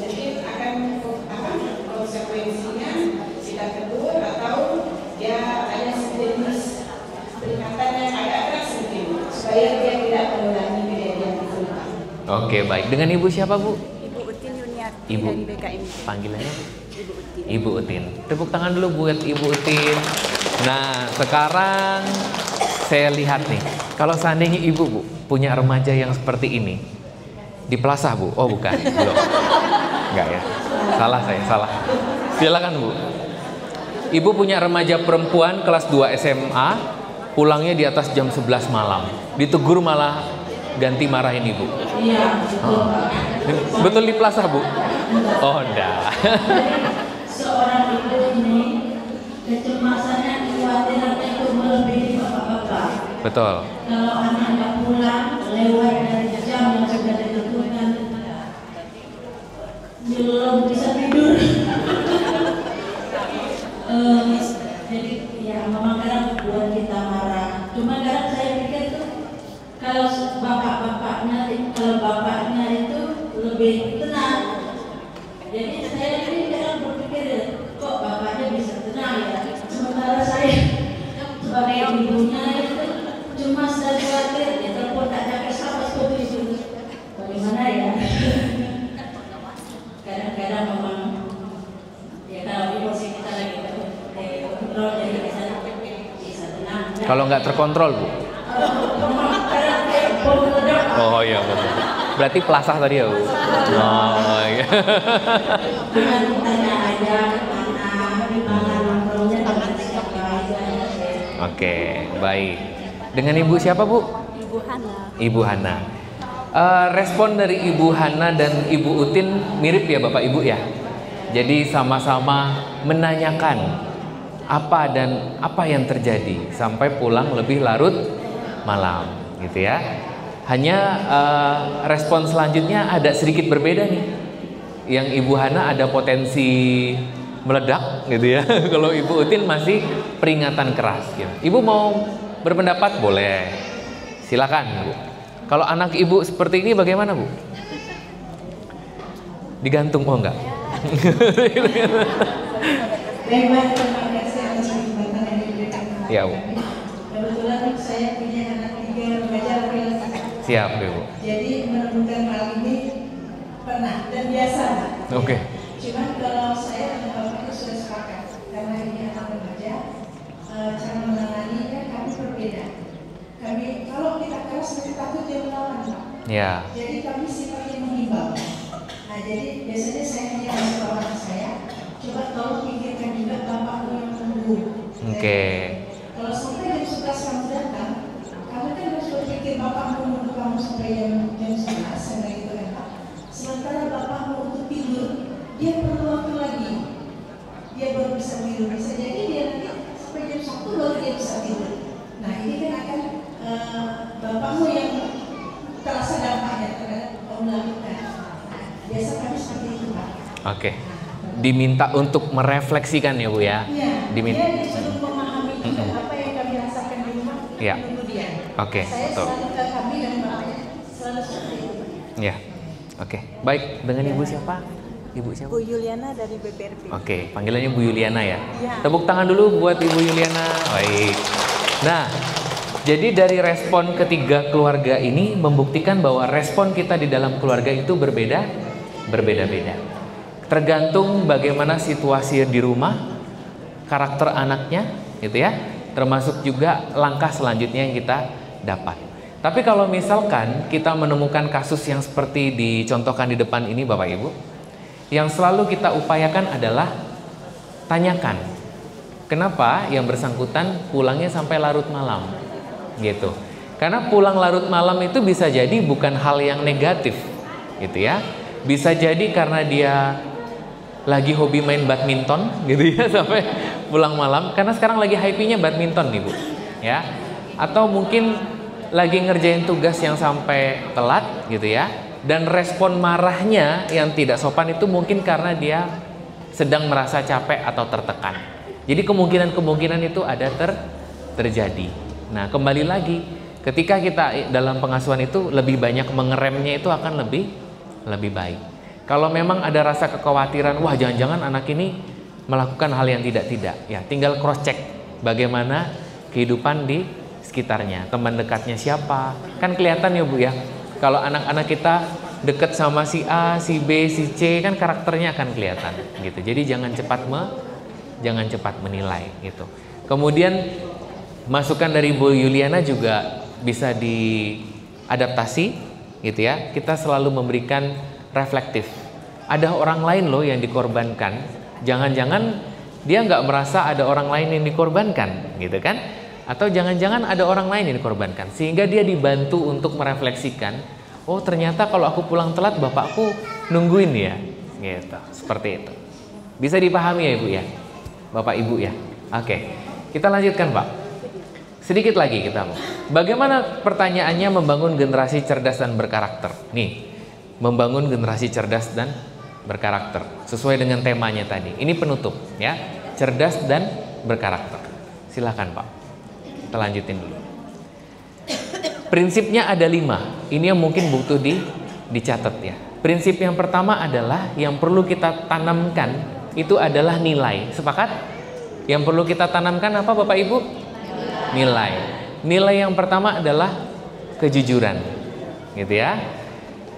mungkin akan konsekuensinya kita tegur atau ya ada sejenis peringatan yang agak keras mungkin supaya dia tidak mengulangi kejadian itu.
Oke, baik. Dengan Ibu siapa, Bu?
Ibu Utin Yuniati
Ibu.
dari BKM.
Panggilannya Bu?
Ibu Utin.
Ibu Utin. Tepuk tangan dulu buat Ibu Utin. Nah, sekarang saya lihat nih, kalau seandainya Ibu, Bu, punya remaja yang seperti ini, di Plaza, Bu? Oh, bukan. Belum. Enggak ya? Salah saya, salah. Silakan, Bu. Ibu punya remaja perempuan kelas 2 SMA, pulangnya di atas jam 11 malam. Ditegur malah ganti marahin Ibu.
Iya, betul.
Betul di Plaza, Bu? Oh, enggak.
Seorang ibu ini kecemasannya, kekhawatirannya itu melebihi bapak-bapak.
Betul.
Kalau anaknya pulang lewat dari jam yang sudah ditentukan, belum bisa tidur. Jadi ya memang kadang buat kita marah. Cuma kadang saya pikir tuh kalau bapaknya itu lebih tenang. Jadi saya ini kadang berpikir kok bapaknya bisa tenang ya. Sementara saya sebagai ibunya itu cuma dan khawatir ya, telepon tak ada sama seperti itu. Bagaimana ya? Kadang-kadang memang ya kalau emosi kita lagi terkontrol, jadi kita bisa tenang.
Kalau nggak terkontrol, Bu? Oh iya, betul. Berarti Plaza tadi ya, Bu? Oh iya.
Dengan tanya aja kemana, di mana nongkrongnya, dengan siapa aja.
Oke, baik. Dengan Ibu siapa, Bu?
Ibu Hana.
Ibu Hana. Respon dari Ibu Hana dan Ibu Utin mirip ya Bapak Ibu ya? Jadi sama-sama menanyakan apa yang terjadi sampai pulang lebih larut malam, gitu ya. Hanya respon selanjutnya ada sedikit berbeda nih. Yang Ibu Hana ada potensi meledak, gitu ya. Kalau Ibu Utin masih peringatan keras. Gitu. Ibu mau berpendapat boleh, silakan, Bu. Kalau anak Ibu seperti ini bagaimana, Bu? Digantung, oh enggak?
Terima kasih atas kesempatan yang diberikan kepada
Ya, Bu.
kami. Kebetulan saya punya anak 3 remaja laki-laki.
Siap, Bu.
Jadi menemukan hal ini pernah dan biasa.
Oke.
Cuman kalau saya dan bapak itu sudah sepakat karena ini anak remaja, cara menanganinya kami berbeda. Kami kalau kita keras nanti takut dia melawan, Pak.
Ya.
Jadi kami sifatnya menghimbau. Nah, jadi biasanya saya hanya kasih tahu anak saya, coba tolong pikirkan juga bapakmu yang menunggu.
Oke.
Kalau sampai jam 11 kamu datang, kamu kan harus berpikir bapakmu menunggu kamu sampai jam 11, sampai gitu kan Pak. Sementara bapakmu untuk tidur, dia perlu waktu lagi. Dia baru bisa tidur, bisa jadi dia nanti sampai jam 1 baru dia bisa tidur. Nah, ini kan akan bapakmu yang terasa dampaknya terhadap kamu lakukan.
Oke. Diminta untuk merefleksikan ya Bu ya.
Iya,
Diminta.
dia disuruh memahami juga apa yang kami rasakan di rumah,
Iya.
menurut dia.
Oke,
Saya
betul.
selalu ke kami dan bapaknya selalu seperti itu.
Ya. Oke. Baik, dengan Ibu siapa? Ibu siapa?
Bu Yuliana dari BPRB.
Oke, panggilannya Bu Yuliana ya.
Iya.
Tepuk tangan dulu buat Ibu Yuliana. Baik. Nah, jadi dari respon ketiga keluarga ini membuktikan bahwa respon kita di dalam keluarga itu berbeda-beda. Tergantung bagaimana situasi di rumah, karakter anaknya, gitu ya. Termasuk juga langkah selanjutnya yang kita dapat. Tapi kalau misalkan kita menemukan kasus yang seperti dicontohkan di depan ini Bapak Ibu, yang selalu kita upayakan adalah tanyakan, kenapa yang bersangkutan pulangnya sampai larut malam, gitu. Karena pulang larut malam itu bisa jadi bukan hal yang negatif, gitu ya. Bisa jadi karena dia lagi hobi main badminton, gitu ya, sampai pulang malam. Karena sekarang lagi hype-nya badminton nih Bu, ya. Atau mungkin lagi ngerjain tugas yang sampai telat, gitu ya. Dan respon marahnya yang tidak sopan itu mungkin karena dia sedang merasa capek atau tertekan. Jadi kemungkinan itu ada terjadi. Nah, kembali lagi, ketika kita dalam pengasuhan itu lebih banyak mengeremnya itu akan lebih baik. Kalau memang ada rasa kekhawatiran, wah jangan-jangan anak ini melakukan hal yang tidak-tidak, ya tinggal cross check bagaimana kehidupan di sekitarnya, teman dekatnya siapa, kan kelihatan ya Bu ya. Kalau anak-anak kita dekat sama si A, si B, si C, kan karakternya akan kelihatan, gitu. Jadi jangan cepat menilai, gitu. Kemudian masukan dari Bu Yuliana juga bisa diadaptasi, gitu ya. Kita selalu memberikan reflektif. Ada orang lain loh yang dikorbankan. Jangan-jangan dia nggak merasa ada orang lain yang dikorbankan, gitu kan? Atau jangan-jangan ada orang lain yang dikorbankan, sehingga dia dibantu untuk merefleksikan. Oh ternyata kalau aku pulang telat bapakku nungguin ya, gitu. Seperti itu. Bisa dipahami ya Ibu ya, Bapak Ibu ya. Oke, kita lanjutkan Pak. Sedikit lagi kita mau. Bagaimana pertanyaannya membangun generasi cerdas dan berkarakter? Nih. Membangun generasi cerdas dan berkarakter sesuai dengan temanya tadi. Ini penutup ya, cerdas dan berkarakter. Silakan Pak, kita lanjutin dulu. Prinsipnya ada 5. Ini yang mungkin butuh dicatat ya. Prinsip yang pertama adalah yang perlu kita tanamkan itu adalah nilai. Sepakat? Yang perlu kita tanamkan apa Bapak Ibu? Nilai. Nilai yang pertama adalah kejujuran, gitu ya.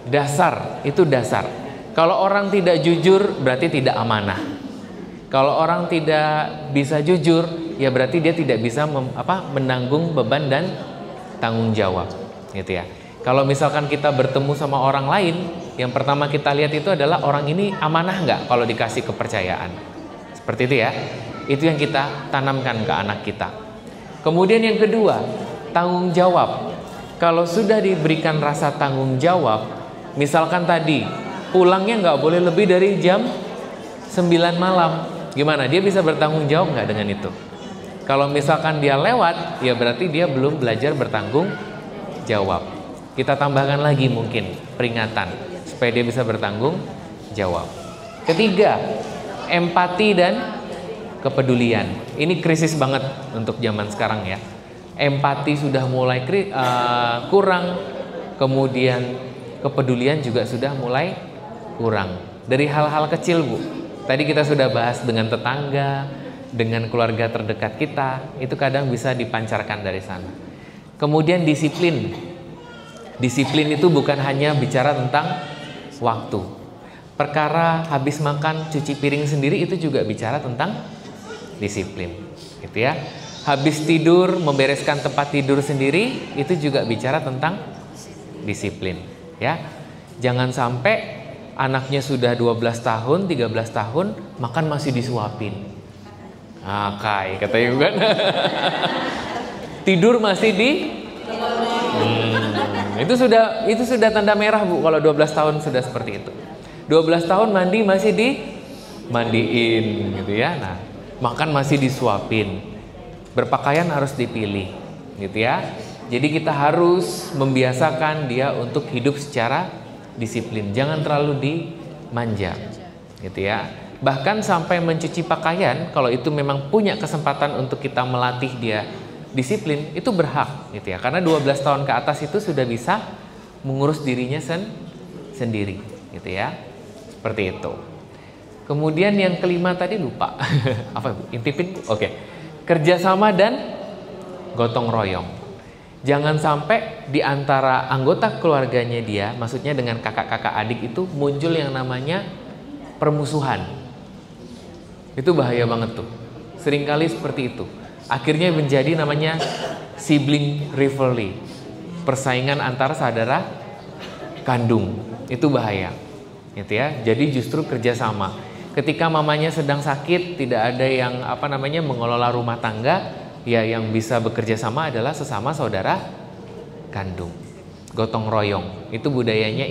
Dasar, itu dasar. Kalau orang tidak jujur berarti tidak amanah. Kalau orang tidak bisa jujur, ya berarti dia tidak bisa menanggung beban dan tanggung jawab, gitu ya. Kalau misalkan kita bertemu sama orang lain, yang pertama kita lihat itu adalah orang ini amanah nggak kalau dikasih kepercayaan. Seperti itu ya. Itu yang kita tanamkan ke anak kita. Kemudian yang kedua, tanggung jawab. Kalau sudah diberikan rasa tanggung jawab, misalkan tadi pulangnya nggak boleh lebih dari jam 9 malam. Gimana? Dia bisa bertanggung jawab nggak dengan itu? Kalau misalkan dia lewat, ya berarti dia belum belajar bertanggung jawab. Kita tambahkan lagi mungkin peringatan supaya dia bisa bertanggung jawab. Ketiga, empati dan kepedulian. Ini krisis banget untuk zaman sekarang ya. Empati sudah mulai kurang, kemudian kepedulian juga sudah mulai kurang. Dari hal-hal kecil Bu, tadi kita sudah bahas dengan tetangga, dengan keluarga terdekat kita, itu kadang bisa dipancarkan dari sana. Kemudian disiplin. Disiplin itu bukan hanya bicara tentang waktu. Perkara habis makan cuci piring sendiri itu juga bicara tentang disiplin, gitu ya. Habis tidur membereskan tempat tidur sendiri itu juga bicara tentang disiplin. Ya, jangan sampai anaknya sudah 12 tahun, 13 tahun, makan masih disuapin. Kai, kata ibu kan. Tidur masih itu sudah tanda merah Bu, kalau 12 tahun sudah seperti itu. 12 tahun mandi masih dimandiin, gitu ya. Nah, makan masih disuapin. Berpakaian harus dipilih, gitu ya. Jadi kita harus membiasakan dia untuk hidup secara disiplin. Jangan terlalu dimanja. gitu ya. Bahkan sampai mencuci pakaian, kalau itu memang punya kesempatan untuk kita melatih dia disiplin, itu berhak gitu ya. Karena 12 tahun ke atas itu sudah bisa mengurus dirinya sendiri gitu ya. Seperti itu. Kemudian yang kelima tadi lupa. Apa Bu? Intipin? Oke. Kerjasama dan gotong royong. Jangan sampai di antara anggota keluarganya dia, maksudnya dengan kakak-kakak adik itu muncul yang namanya permusuhan. Itu bahaya banget tuh. Seringkali seperti itu. Akhirnya menjadi namanya sibling rivalry. Persaingan antara saudara kandung. Itu bahaya. Gitu ya. Jadi justru kerjasama. Ketika mamanya sedang sakit, tidak ada yang mengelola rumah tangga, ya yang bisa bekerja sama adalah sesama saudara kandung. Gotong royong. Itu budayanya